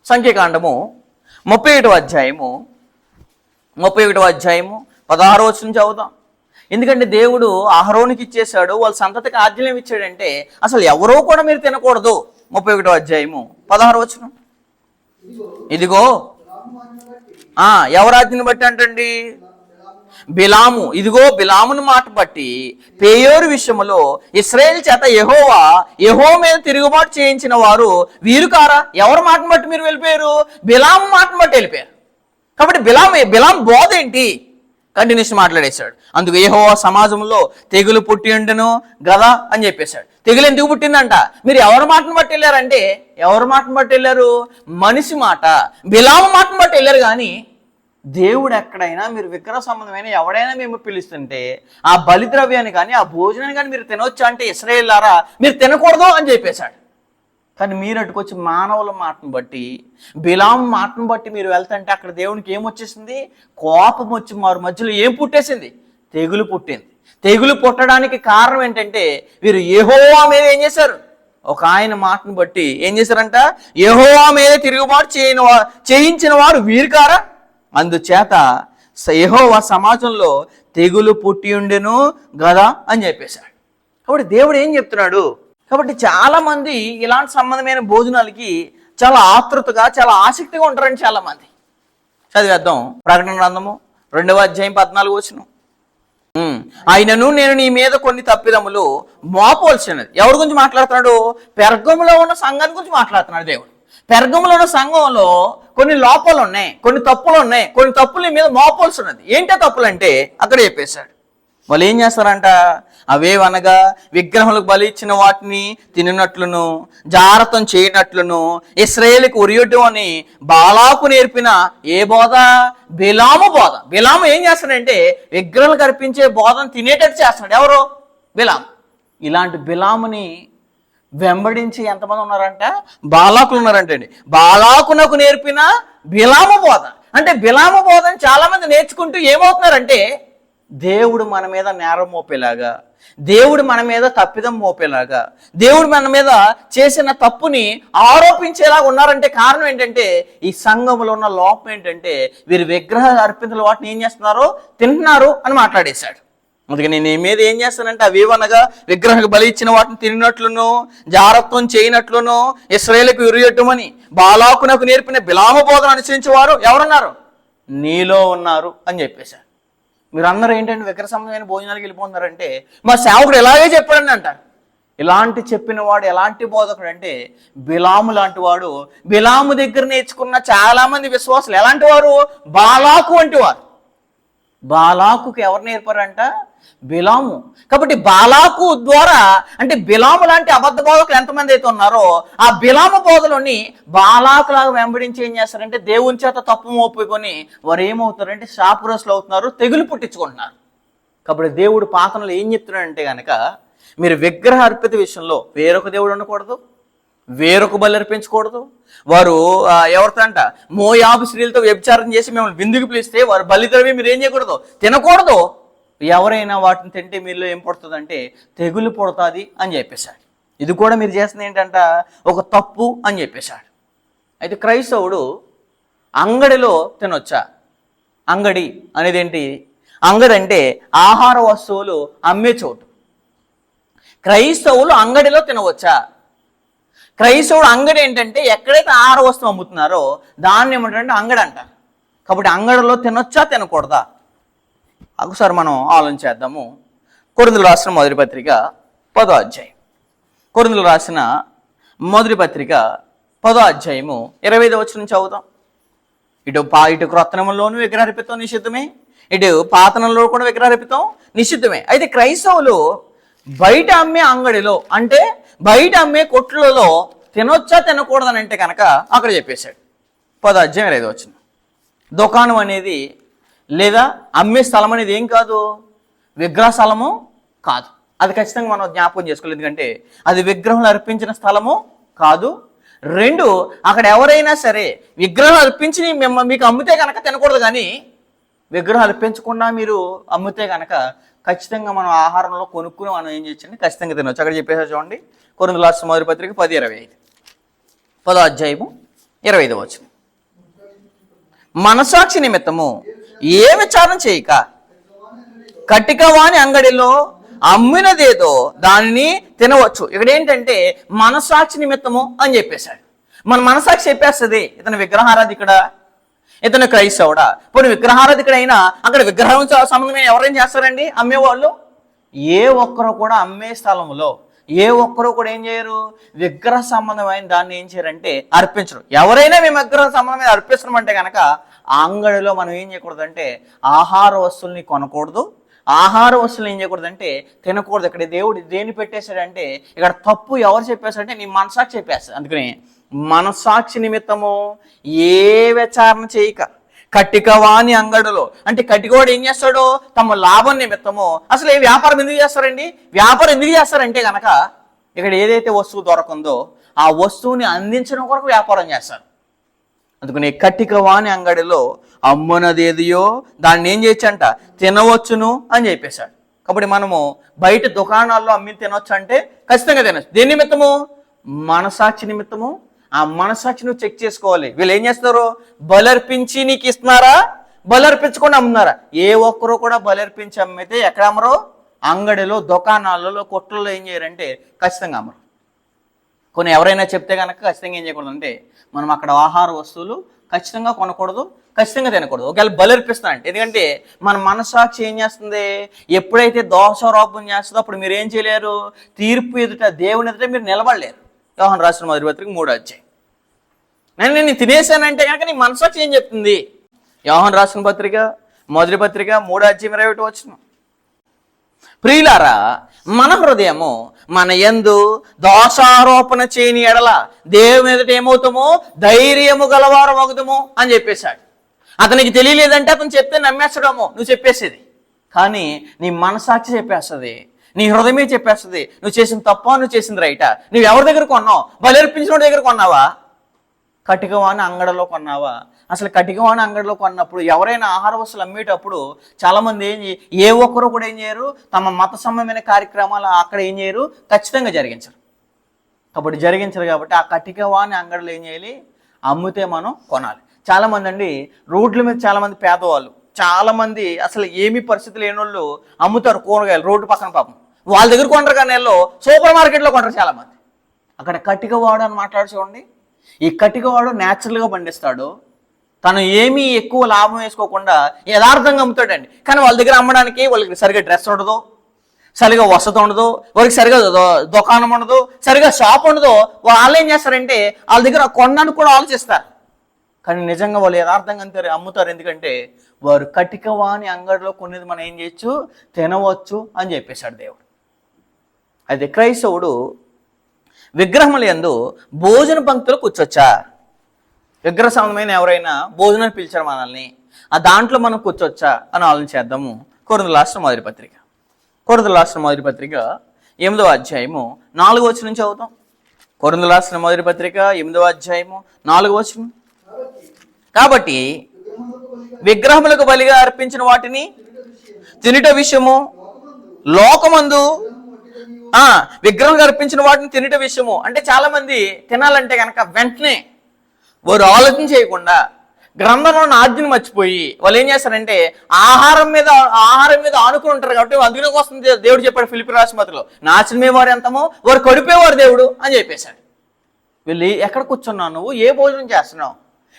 సంఖ్యాకాండము 31వ అధ్యాయము 16వ వచనం చదువుతాం. ఎందుకంటే దేవుడు అహరోనుకి ఇచ్చేశాడు, వాళ్ళ సంతతికి ఆజ్ఞలు ఇచ్చాడంటే అసలు ఎవరో కూడా మీరు తినకూడదు. 31వ అధ్యాయము 16వ వచనం. ఇదిగో ఎవరి ఆజ్ఞను బట్టి అంటండి? బిలాము. ఇదిగో బిలామును మాట బట్టి పేయోరు విషయములో ఇశ్రాయేలు చేత యెహోవా మీద తిరుగుబాటు చేయించిన వారు వీరు కారా? ఎవరి మాటను బట్టి మీరు వెళ్ళిపోయారు? బిలాము మాటను బట్టి వెళ్ళిపోయారు. కాబట్టి బిలాం బోధ ఏంటి? కంటిన్యూషన్ మాట్లాడేశాడు. అందుకు యెహోవా సమాజంలో తెగులు పుట్టి ఉండెను గదా అని చెప్పేశాడు. తెగులు ఎందుకు పుట్టిందంట? మీరు ఎవరి మాటను బట్టి వెళ్ళారంటే ఎవరి మాటను బట్టి వెళ్ళారు? మనిషి మాట, బిలాము మాటను బట్టి వెళ్ళారు. కానీ దేవుడు ఎక్కడైనా మీరు విగ్రహ సంబంధమైన ఎవడైనా మేము పిలుస్తుంటే ఆ బలిద్రవ్యాన్ని కానీ ఆ భోజనాన్ని కానీ మీరు తినొచ్చా అంటే ఇశ్రాయేలులారా మీరు తినకూడదు అని చెప్పేశాడు. కానీ మీరు అటుకొచ్చి మానవుల మాటను బట్టి బిలాము మాటను బట్టి మీరు వెళ్తుంటే అక్కడ దేవునికి ఏమొచ్చేసింది? కోపం వచ్చి వారి మధ్యలో ఏం పుట్టేసింది? తెగులు పుట్టింది. తెగులు పుట్టడానికి కారణం ఏంటంటే వీరు యెహోవా మీద ఏం చేశారు? ఒక ఆయన మాటను బట్టి ఏం చేశారంట? యెహోవా మీద తిరుగుబాటు చేయించిన వారు వీరు కారా? అందుచేత యెహోవా సమాజంలో తెగులు పుట్టి ఉండెను గదా అని చెప్పేశాడు. కాబట్టి దేవుడు ఏం చెప్తున్నాడు? కాబట్టి చాలా మంది ఇలాంటి సంబంధమైన భోజనాలకి చాలా ఆతృతగా చాలా ఆసక్తిగా ఉంటారండి చాలా మంది. చదివేద్దాం. ప్రకటన గ్రంథము 2వ అధ్యాయం 14వ వచనం. ఆయనను నేను నీ మీద కొన్ని తప్పిదములు మోపవలసినది. ఎవరి గురించి మాట్లాడుతున్నాడు? పెర్గములో ఉన్న సంఘాన్ని గురించి మాట్లాడుతున్నాడు దేవుడు. పెర్గములో ఉన్న సంఘంలో కొన్ని లోపాలు ఉన్నాయి, కొన్ని తప్పులు ఉన్నాయి, కొన్ని తప్పుల మీద మోపవలసి ఉన్నది. ఏంటో తప్పులు అంటే అక్కడ చెప్పేశాడు. వాళ్ళు ఏం చేస్తారంట? అవేవనగా విగ్రహములకు బలి ఇచ్చిన వాటిని తిననట్లును జాగ్రత్తం చేయనట్లును ఇశ్రాయేలుకు ఉరియడం అని బాలాకు నేర్పిన ఏ బోధ? బిలాము బోధ. బిలాము ఏం చేస్తాడంటే విగ్రహాలకు అర్పించే బోధను తినేటట్టు చేస్తున్నాడు. ఎవరు? బిలాము. ఇలాంటి బిలాముని వెంబడించి ఎంతమంది ఉన్నారంట? బాలాకులు ఉన్నారంటే అండి. బాలాకునకు నేర్పిన బిలాము బోధ. అంటే బిలాము బోధని చాలామంది నేర్చుకుంటూ ఏమవుతున్నారంటే దేవుడు మన మీద నేరం మోపేలాగా, దేవుడు మన మీద తప్పిదం మోపేలాగా, దేవుడు మన మీద చేసిన తప్పుని ఆరోపించేలాగా ఉన్నారంటే కారణం ఏంటంటే ఈ సంఘములో ఉన్న లోపం ఏంటంటే వీరు విగ్రహ అర్పితుల వాటిని ఏం చేస్తున్నారో తింటున్నారు అని మాట్లాడేశాడు. అందుకని నేను మీద ఏం చేస్తానంటే అవేవనగా విగ్రహకు బలి ఇచ్చిన వాటిని తిరిగినట్లును, జారత్వం చేయనట్లును, ఇశ్రాయేలుకు ఉరియటమని బాలాకునకు నేర్పిన బిలాము బోధన అనుసరించి వారు ఎవరున్నారు? నీలో ఉన్నారు అని చెప్పేశారు. మీరందరూ ఏంటంటే విగ్రహ సంబంధమైన భోజనాలకు వెళ్ళిపోతున్నారంటే మా సేవకుడు ఎలాగే చెప్పాడని అంటారు. ఇలాంటి చెప్పిన వాడు ఎలాంటి బోధకుడు అంటే బిలాము లాంటి వాడు. బిలాము దగ్గర నేర్చుకున్న చాలా మంది విశ్వాసులు ఎలాంటి వారు? బాలాకు వంటి వారు. బాలాకుకి ఎవరు నేర్పారంట? బిలాము. కాబట్టి బాలాకు ద్వారా అంటే బిలాము లాంటి అబద్ధ బోధకులు ఎంతమంది అయితే ఉన్నారో ఆ బిలాము బోధలోని బాలాకులాగా వెంబడించి ఏం చేస్తారంటే దేవుని చేత తప్పు మోపుకొని వారు ఏమవుతారంటే శాపగ్రస్తులు అవుతున్నారు, తెగులు పుట్టించుకుంటున్నారు. కాబట్టి దేవుడు పాతనలో ఏం చెప్తున్నాడంటే కనుక మీరు విగ్రహ అర్పిత విషయంలో వేరొక దేవుడు ఉండకూడదు, వేరొక బలి అర్పించకూడదు. వారు ఎవరితో అంట మోయాబు స్త్రీలతో వ్యభిచారం చేసి మిమ్మల్ని విందుకు పిలిస్తే వారు బలిద్రవ్యం మీరు ఏం చేయకూడదు, తినకూడదు. ఎవరైనా వాటిని తింటే మీలో ఏం పుడుతుందంటే తెగులు పుడుతుంది అని చెప్పేశాడు. ఇది కూడా మీరు చేస్తుంది ఏంటంట ఒక తప్పు అని చెప్పేశాడు. అయితే క్రైస్తవుడు అంగడిలో తినొచ్చా? అంగడి అనేది ఏంటి? అంగడి అంటే ఆహార వస్తువులు అమ్మే చోటు. క్రైస్తవులు అంగడిలో తినవచ్చా? క్రైస్తవుడు అంగడి ఏంటంటే ఎక్కడైతే ఆహార వస్తువు అమ్ముతున్నారో దాన్ని ఏమంటారంటే అంగడి అంటారు. కాబట్టి అంగడిలో తినొచ్చా తినకూడదా? ఒకసారి మనం ఆలోచించేద్దాము. కొరింథీయులకు రాసిన మొదటి పత్రిక 10వ అధ్యాయం. కొరింథీయులకు రాసిన మొదటి పత్రిక 10వ అధ్యాయము 25వ వచనం చదువుతాం. ఇటు క్రొత్తనంలోనూ విగ్రహార్పితం నిషిద్ధమే, ఇటు పాతనంలో కూడా విగ్రహార్పితం నిషిద్ధమే. అయితే క్రైస్తవులు బయట అమ్మే అంగడిలో అంటే బయట అమ్మే కొట్లలో తినొచ్చా తినకూడదని అంటే కనుక అక్కడ చెప్పేశాడు. 10వ అధ్యాయం 25వ వచనం. దుకాణం అనేది లేదా అమ్మే స్థలం అనేది ఏం కాదు, విగ్రహ స్థలము కాదు. అది ఖచ్చితంగా మనం జ్ఞాపకం చేసుకోలేదు. ఎందుకంటే అది విగ్రహం అర్పించిన స్థలము కాదు. 2, అక్కడ ఎవరైనా సరే విగ్రహం అర్పించి మీకు అమ్మితే కనుక తినకూడదు. కానీ విగ్రహం అర్పించకుండా మీరు అమ్మితే కనుక ఖచ్చితంగా మనం ఆహారంలో కొనుక్కుని మనం ఏం చేయొచ్చండి ఖచ్చితంగా తినవచ్చు. అక్కడ చెప్పేసా చూడండి. కొరింథీయులకు రాసిన మొదటి పత్రిక 10:25, 10వ అధ్యాయము 25వ వచనం. మనసాక్షి నిమిత్తము ఏ విచారణ చేయక కటికవాని అంగడిలో అమ్మినదేదో దానిని తినవచ్చు. ఇక్కడ ఏంటంటే మనసాక్షి నిమిత్తము అని చెప్పేశాడు. మన మనసాక్షి చెప్పేస్తుంది ఇతను విగ్రహారాధికుడా, ఇతను క్రైస్తవుడా. ఇప్పుడు విగ్రహారాధికుడు అయినా అక్కడ విగ్రహం సంబంధమైన ఎవరేం చేస్తారండి? అమ్మేవాళ్ళు. ఏ ఒక్కరు కూడా అమ్మే స్థలంలో ఏ ఒక్కరు కూడా ఏం చేయరు? విగ్రహ సంబంధమైన దాన్ని ఏం చేయరంటే అర్పించరు. ఎవరైనా మేము విగ్రహ సంబంధమైన అర్పిస్తున్నాం అంటే కనుక ఆ అంగడిలో మనం ఏం చేయకూడదు అంటే ఆహార వస్తువుల్ని కొనకూడదు, ఆహార వస్తువులు ఏం చేయకూడదు అంటే తినకూడదు. ఇక్కడ దేవుడు దేన్ని పెట్టేశాడంటే ఇక్కడ తప్పు ఎవరు చెప్పేశాడంటే నీ మనసాక్షి చెప్పేస్తాడు. అందుకని మనసాక్షి నిమిత్తము ఏ విచారణ చేయక కటికవాని అంగడిలో అంటే కటికవాడు ఏం చేస్తాడో తమ లాభం నిమిత్తము. అసలు ఏ వ్యాపారం ఎందుకు చేస్తారండి? వ్యాపారం ఎందుకు చేస్తారంటే కనుక ఇక్కడ ఏదైతే వస్తువు దొరకందో ఆ వస్తువుని అందించడం కొరకు వ్యాపారం చేస్తారు. అందుకని కటికవాని అంగడిలో అమ్మునదేదియో దాన్ని ఏం చేయొచ్చంట తినవచ్చును అని చెప్పేశాడు. కాబట్టి మనము బయట దుకాణాల్లో అమ్మి తినొచ్చు అంటే ఖచ్చితంగా తినచ్చు. దేని నిమిత్తము? మనసాక్షి నిమిత్తము. ఆ మనసాక్షి నువ్వు చెక్ చేసుకోవాలి. వీళ్ళు ఏం చేస్తారు? బలర్పించి నీకు ఇస్తున్నారా, బలర్పించకుండా అమ్ముతున్నారా? ఏ ఒక్కరు కూడా బలర్పించి అమ్మితే ఎక్కడ అమ్మరు? అంగడిలో, దుకాణాలలో, కొట్లలో ఏం చేయరంటే ఖచ్చితంగా అమ్మరు. కొన్ని ఎవరైనా చెప్తే కనుక ఖచ్చితంగా ఏం చేయకూడదు అంటే మనం అక్కడ ఆహార వస్తువులు ఖచ్చితంగా కొనకూడదు, ఖచ్చితంగా తినకూడదు. ఒకవేళ బలర్పిస్తానంటే ఎందుకంటే మన మనసాక్షి ఏం చేస్తుంది? ఎప్పుడైతే దోషారోపణ చేస్తుందో అప్పుడు మీరు ఏం చేయలేరు? తీర్పు ఎదుట, దేవుని ఎదుట మీరు నిలబడలేరు. యోహాను రాసిన మొదటి పత్రిక 3వ అధ్యాయం. నేను తినేసానంటే కనుక నీ మనసాక్షి ఏం చెప్తుంది? యోహాను రాసిన పత్రిక మొదటి పత్రిక 3వ అధ్యాయం 21వ వచనం. ప్రియులారా, మన హృదయము మన యందు దోషారోపణ చేయని ఎడల దేవుని ఎదుట ఏమవుతామో ధైర్యము గలవారు మగుదము అని చెప్పేశాడు. అతనికి తెలియలేదంటే అతను చెప్తే నమ్మేస్తాడేమో నువ్వు చెప్పేసేది. కానీ నీ మనసాక్షి చెప్పేస్తుంది నీ హృదయమే చెప్పేస్తుంది నువ్వు చేసిన తప్ప నువ్వు చేసింది రైటా. నువ్వు ఎవరి దగ్గర కొన్నావు? బలర్పించిన దగ్గర కొన్నావా? కటికవాణి అంగడిలో కొన్నావా? అసలు కటికవాణి అంగడిలో కొన్నప్పుడు ఎవరైనా ఆహార వస్తువులు అమ్మేటప్పుడు చాలామంది ఏ ఒక్కరు కూడా ఏం చేయరు, తమ మత సంబంధమైన కార్యక్రమాలు అక్కడ ఏం చేయరు, ఖచ్చితంగా జరిగించరు. కాబట్టి ఆ కటికవాణి అంగడిలో ఏం చేయాలి? అమ్మితే మనం కొనాలి. చాలామంది అండి రోడ్ల మీద చాలామంది పేదవాళ్ళు, చాలామంది అసలు ఏమీ పరిస్థితి లేని వాళ్ళు అమ్ముతారు కూరగాయలు రోడ్డు పక్కన. పాపం వాళ్ళ దగ్గర కొంటారు, కానీ నెలలో సూపర్ మార్కెట్లో కొంటారు చాలామంది. అక్కడ కటికవాడు అని మాట్లాడు చూడండి. ఈ కటికవాడు న్యాచురల్గా పండిస్తాడు, తను ఏమీ ఎక్కువ లాభం వేసుకోకుండా యథార్థంగా అమ్ముతాడండి. కానీ వాళ్ళ దగ్గర అమ్మడానికి వాళ్ళకి సరిగా డ్రెస్ ఉండదు, సరిగా వసతి ఉండదు, వాళ్ళకి సరిగా దుకాణం ఉండదు, సరిగా షాప్ ఉండదు. వాళ్ళు ఏం చేస్తారంటే వాళ్ళ దగ్గర కొనడానికి కూడా ఆలోచిస్తారు, కానీ నిజంగా వాళ్ళు యథార్థంగా అంతే అమ్ముతారు. ఎందుకంటే వారు కటికవాణి అంగడిలో కొనేది మనం ఏం చేయొచ్చు, తినవచ్చు అని చెప్పేశాడు దేవుడు. అయితే క్రైస్తవుడు విగ్రహముల యందు భోజన పంక్తులు కూర్చోచ్చా? విగ్రహ సంబంధమైన ఎవరైనా భోజనాన్ని పిలిచారు మనల్ని, ఆ దాంట్లో మనం కూర్చోవచ్చా అని ఆలోచించేద్దాము. కొరింథీయులకు రాసిన మొదటి పత్రిక 8వ అధ్యాయము 4వ వచనం నుంచి చదువుతాం. కొరింథీయులకు రాసిన మొదటి పత్రిక 8వ అధ్యాయము 4వ వచనం. కాబట్టి విగ్రహములకు బలిగా అర్పించిన వాటిని తినుట విషయము లోకమందు విగ్రహం అర్పించిన వాటిని తినుట విషయము అంటే చాలా మంది తినాలంటే కనుక వెంటనే వారు ఆలోచన చేయకుండా గ్రంథంలో ఆజ్ఞను మర్చిపోయి వాళ్ళు ఏం చేస్తారంటే ఆహారం మీద ఆనుకుని ఉంటారు. కాబట్టి అందులో వస్తుంది దేవుడు చెప్పాడు ఫిలిప్పీ రాష్ట్రపతిలో, నాశనమే వారు ఎంతమో వారు కడిపేవారు దేవుడు అని చెప్పేశాడు. వీళ్ళు ఎక్కడ కూర్చున్నావు, నువ్వు ఏ భోజనం చేస్తున్నావు,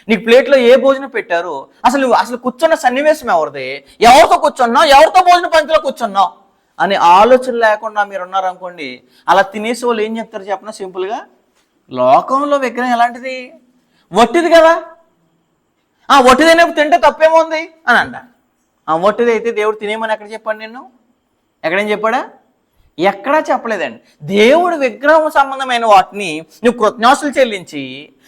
నీకు ప్లేట్లో ఏ భోజనం పెట్టారు, అసలు కూర్చున్న సన్నివేశం ఎవరిది, ఎవరితో కూర్చున్నావు, ఎవరితో భోజన పంక్తిలో కూర్చున్నావు అని ఆలోచన లేకుండా మీరు ఉన్నారనుకోండి, అలా తినేసి వాళ్ళు ఏం చెప్తారు చెప్పిన సింపుల్గా, లోకంలో విగ్రహం ఎలాంటిది, వట్టిది కదా, వట్టిదైనప్పుడు తింటే తప్పేముంది అని అంట. వట్టిది అయితే దేవుడు తినేమని ఎక్కడ చెప్పాడు? ఎక్కడేం చెప్పాడా? ఎక్కడా చెప్పలేదండి. దేవుడు విగ్రహం సంబంధమైన వాటిని నువ్వు కృతజ్ఞతలు చెల్లించి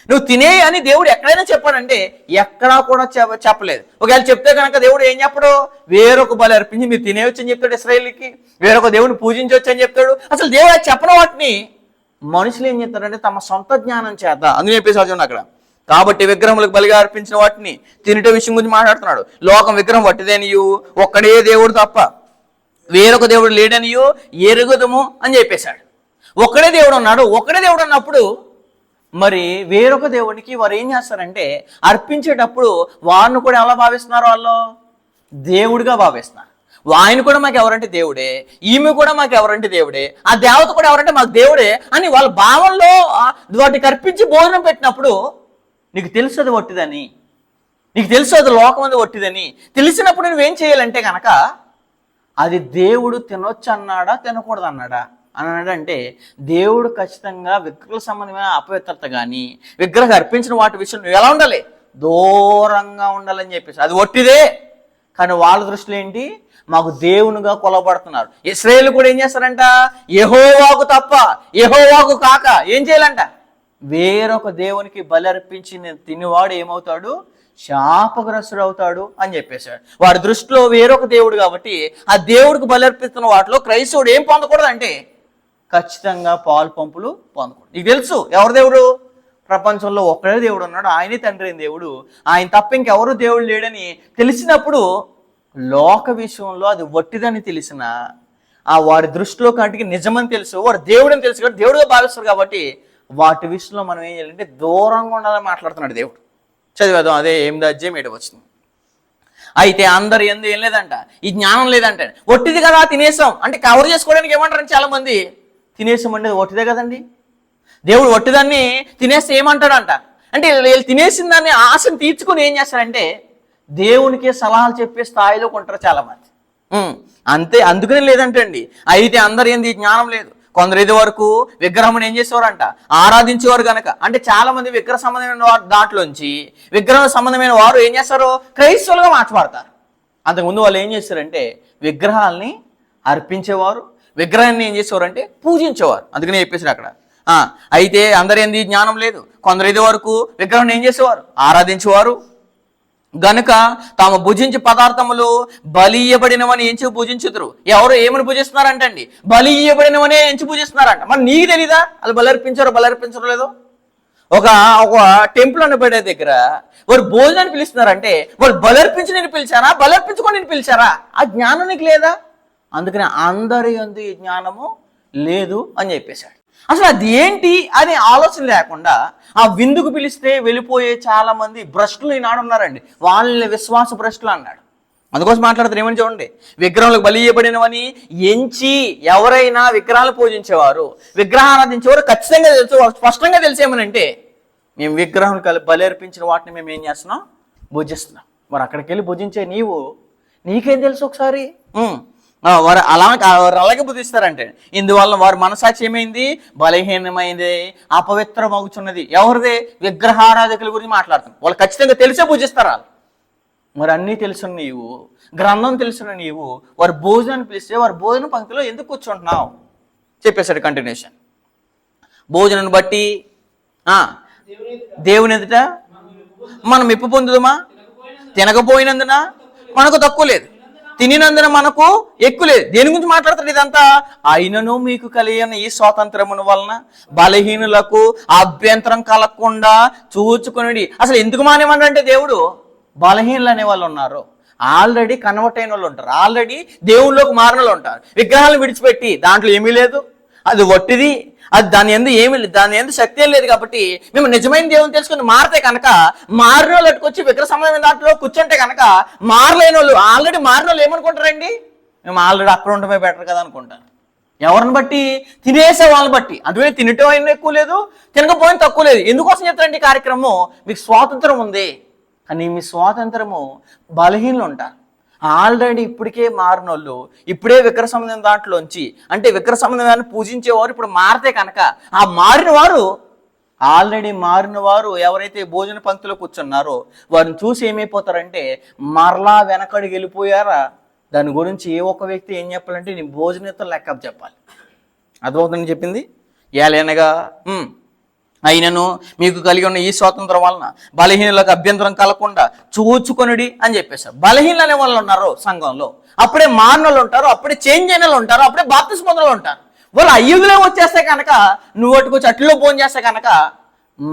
నువ్వు తినే అని దేవుడు ఎక్కడైనా చెప్పాడంటే ఎక్కడా కూడా చెప్పలేదు. ఒకవేళ చెప్తే కనుక దేవుడు ఏం చెప్పడు, వేరొక బలి అర్పించి మీరు తినేయచ్చు అని చెప్తాడు ఇశ్రాయేలుకి, వేరొక దేవుడిని పూజించవచ్చు అని చెప్తాడు. అసలు దేవుడు చెప్పిన వాటిని మనుషులు ఏం చెప్తారంటే తమ సొంత జ్ఞానం చేత అందుకు చెప్పేసి అక్కడ. కాబట్టి విగ్రహములకు బలిగా అర్పించిన వాటిని తినట విషయం గురించి మాట్లాడుతున్నాడు. లోకం విగ్రహం వట్టిదేనియు, ఒక్కడే దేవుడు తప్ప వేరొక దేవుడు లేడనియో ఎరుగుదము అని చెప్పేశాడు. ఒక్కడే దేవుడు ఉన్నాడు. ఒక్కడే దేవుడు అన్నప్పుడు మరి వేరొక దేవుడికి వారు ఏం చేస్తారంటే అర్పించేటప్పుడు వారిని కూడా ఎలా భావిస్తున్నారు, వాళ్ళు దేవుడిగా భావిస్తున్నారు. ఆయన కూడా మాకు ఎవరంటే దేవుడే, ఈమె కూడా మాకు ఎవరంటే దేవుడే, ఆ దేవత కూడా ఎవరంటే మాకు దేవుడే అని వాళ్ళ భావంలో వాటికి అర్పించి భోజనం పెట్టినప్పుడు నీకు తెలుసు అది వట్టిదని, నీకు తెలుసు అది లోకం అది వట్టిదని తెలిసినప్పుడు నువ్వేం చేయాలంటే కనుక అది దేవుడు తినొచ్చు అన్నాడా తినకూడదు అన్నాడా అని అన్నాడంటే దేవుడు ఖచ్చితంగా విగ్రహ సంబంధమైన అపవిత్రత కానీ విగ్రహం అర్పించిన వాటి విషయం నువ్వు ఎలా ఉండాలి, దూరంగా ఉండాలని చెప్పేసి అది వట్టిదే. కానీ వాళ్ళ దృష్టిలో ఏంటి, మాకు దేవునిగా కొలబడుతున్నారు. ఇశ్రాయేలు కూడా ఏం చేస్తారంట, యెహోవాకు తప్ప యెహోవాకు కాక ఏం చేయాలంట, వేరొక దేవునికి బలి అర్పించి తినేవాడు ఏమవుతాడు, శాపగ్రస్తుడు అవుతాడు అని చెప్పేశాడు. వాడి దృష్టిలో వేరొక దేవుడు కాబట్టి ఆ దేవుడికి బలి అర్పిస్తున్న వాటిలో క్రైస్తవుడు ఏం పొందకూడదు అంటే ఖచ్చితంగా పాలు పంపులు పొందకూడదు. నీకు తెలుసు ఎవరు దేవుడు, ప్రపంచంలో ఒక్కడే దేవుడు ఉన్నాడు, ఆయనే తండ్రి అయిన దేవుడు, ఆయన తప్ప ఇంకెవరు దేవుడు లేడని తెలిసినప్పుడు లోక విషయంలో అది వట్టిదని తెలిసిన వాడి దృష్టిలో కంటికి నిజమని తెలుసు, వాడు దేవుడని తెలుసు కాబట్టి దేవుడుగా భావిస్తారు. కాబట్టి వాటి విషయంలో మనం ఏం చేయాలంటే దూరంగా ఉండాలని మాట్లాడుతున్నాడు దేవుడు. చదివేద్దాం అదే 8వ అధ్యాయం 7వ వచనం. అయితే అందరు ఏం లేదంట, ఈ జ్ఞానం లేదంట, ఒట్టిది కదా తినేసాం అంటే కవర్ చేసుకోవడానికి ఏమంటారని చాలా మంది, తినేసాం అంటే ఒట్టిదే కదండి, దేవుడు ఒట్టిదాన్ని తినేస్తే ఏమంటాడంట అంటే వీళ్ళు తినేసిన దాన్ని ఆశను తీర్చుకొని ఏం చేస్తారంటే దేవునికి సలహాలు చెప్పే స్థాయిలో కొంటారు చాలా మంది. అంతే, అందుకనే లేదంటే అండి. అయితే అందరు ఏంది జ్ఞానం లేదు. కొందరు ఇది వరకు విగ్రహం ఏం చేసేవారంట, ఆరాధించేవారు కనుక. అంటే చాలా మంది విగ్రహ సంబంధమైన వారు దాంట్లోంచి విగ్రహం సంబంధమైన వారు ఏం చేస్తారు, క్రైస్తవులుగా మార్చబడతారు. అంతకుముందు వాళ్ళు ఏం చేస్తారంటే విగ్రహాలని అర్పించేవారు, విగ్రహాన్ని ఏం చేసేవారంటే పూజించేవారు. అందుకనే చెప్పేసారు అక్కడ. అయితే అందరు ఏంది జ్ఞానం లేదు. కొందరు ఇది వరకు విగ్రహం ఏం చేసేవారు, ఆరాధించేవారు, గనుక తాము భుజించే పదార్థములు బలి ఇయ్యబడినవని ఎంచి భుజించుదురు. ఎవరు ఏమని భుజిస్తున్నారంటండి? బలి ఇయ్యబడినవనే ఎంచి భుజిస్తున్నారంట. మరి నీకు తెలీదా వాళ్ళు బలర్పించరో లేదో? ఒక ఒక టెంపుల్ అనబడే దగ్గర వారు భోజనాన్ని పిలుస్తున్నారంటే వాళ్ళు బలర్పించి నేను పిలిచారా, బలర్పించుకొని నేను పిలిచారా? ఆ జ్ఞానం నీకు లేదా? అందుకని అందరి యందు ఈ జ్ఞానము లేదు అని చెప్పేశాడు. అసలు అది ఏంటి అనే ఆలోచన లేకుండా ఆ విందుకు పిలిస్తే వెళ్ళిపోయే చాలా మంది భ్రష్టులు ఈనాడు ఉన్నారండి. వాళ్ళని విశ్వాస భ్రష్టులు అన్నాడు. అందుకోసం మాట్లాడుతారు. ఏమని చూడండి, విగ్రహాలకు బలి ఇయ్యబడినవని ఎంచి ఎవరైనా విగ్రహాలు పూజించేవారు, విగ్రహారాధించేవారు ఖచ్చితంగా తెలుసు, స్పష్టంగా తెలిసేమనంటే మేము విగ్రహం బలి అర్పించిన వాటిని మేము ఏం చేస్తున్నాం? భుజిస్తున్నాం. మరి అక్కడికి వెళ్ళి భుజించే నీకేం తెలుసు? ఒకసారి వారు అలాగే బుద్ధిస్తారంటే ఇందువల్ల వారి మనసాక్షి ఏమైంది? బలహీనమైంది, అపవిత్రమవుతున్నది. ఎవరిదే? విగ్రహారాధకుల గురించి మాట్లాడుతున్నాం. వాళ్ళు ఖచ్చితంగా తెలిసే పూజిస్తారా? మరి అన్నీ తెలుసున్న నీవు, గ్రంథం తెలుసున్న నీవు వారి భోజనాన్ని పిలిస్తే వారి భోజన పంక్తిలో ఎందుకు కూర్చుంటున్నావు చెప్పేశాడు. కంటిన్యూషన్. భోజనాన్ని బట్టి దేవుని ఎదుట మనం మెప్పు పొందుదమా? తినకపోయినందున మనకు తక్కువ లేదు, తినినందున మనకు ఎక్కువ లేదు. దేని గురించి మాట్లాడతాడు ఇదంతా? అయినను మీకు కలిగిన ఈ స్వాతంత్రమును వలన బలహీనులకు అభ్యంతరం కలగకుండా చూచుకుని. అసలు ఎందుకు మానేమన్నాడంటే దేవుడు బలహీనులు అనే వాళ్ళు ఉన్నారు, ఆల్రెడీ కన్వర్ట్ అయిన వాళ్ళు ఉంటారు, ఆల్రెడీ దేవుళ్ళలోకి మారిన వాళ్ళు ఉంటారు. విగ్రహాలను విడిచిపెట్టి దాంట్లో ఏమీ లేదు, అది వట్టిది, అది దాని ఎందు శక్తి ఏం లేదు. కాబట్టి మేము నిజమైన దేవుని తెలుసుకుని మారితే కనుక, మారిన వాళ్ళు అట్టుకొచ్చి విగ్రహ సంబంధమైన దాంట్లో కూర్చుంటే కనుక మారలేని వాళ్ళు, ఆల్రెడీ మారిన వాళ్ళు ఏమనుకుంటారండి? మేము ఆల్రెడీ అక్కడ ఉండమే బెటర్ కదా అనుకుంటాను. ఎవరిని బట్టి? తినేసే వాళ్ళని బట్టి. అందుకే తినటం అయినా ఎక్కువ లేదు, తినకపోయినా తక్కువ లేదు. ఎందుకోసం చెప్తారండి ఈ కార్యక్రమం? మీకు స్వాతంత్రం ఉంది, కానీ మీ స్వాతంత్రము బలహీనలు ఉంటారు. ఆల్రెడీ ఇప్పటికే మారినోళ్ళు, ఇప్పుడే విగ్రహ సంబంధం దాంట్లోంచి, అంటే విగ్రహ సంబంధాన్ని పూజించేవారు ఇప్పుడు మారితే కనుక, ఆ ఆల్రెడీ మారిన వారు ఎవరైతే భోజన పంక్తిలో కూర్చున్నారో వారిని చూసి ఏమైపోతారంటే మరలా వెనకడికి వెళ్ళిపోయారా. దాని గురించి ఏ ఒక్క వ్యక్తి ఏం చెప్పాలంటే నీ భోజనంతో లెక్క చెప్పాలి. అర్థమవుతుందని చెప్పింది. ఏలైనగా అయినను మీకు కలిగి ఉన్న ఈ స్వాతంత్రం వలన బలహీనులకు అభ్యంతరం కలగకుండా చూచుకొనుడి అని చెప్పేశారు. బలహీనలు అనే వాళ్ళు ఉన్నారు సంఘంలో, అప్పుడే మారిన వాళ్ళు ఉంటారు, అప్పుడే చేంజ్ అయిన వాళ్ళు ఉంటారు, అప్పుడే బాప్తిస్మా పొందిన వాళ్ళు ఉంటారు. వాళ్ళు అయ్యుగులో వచ్చేస్తే కనుక, నువ్వు అటుకొచ్చి అట్లలో ఫోన్ చేస్తే కనుక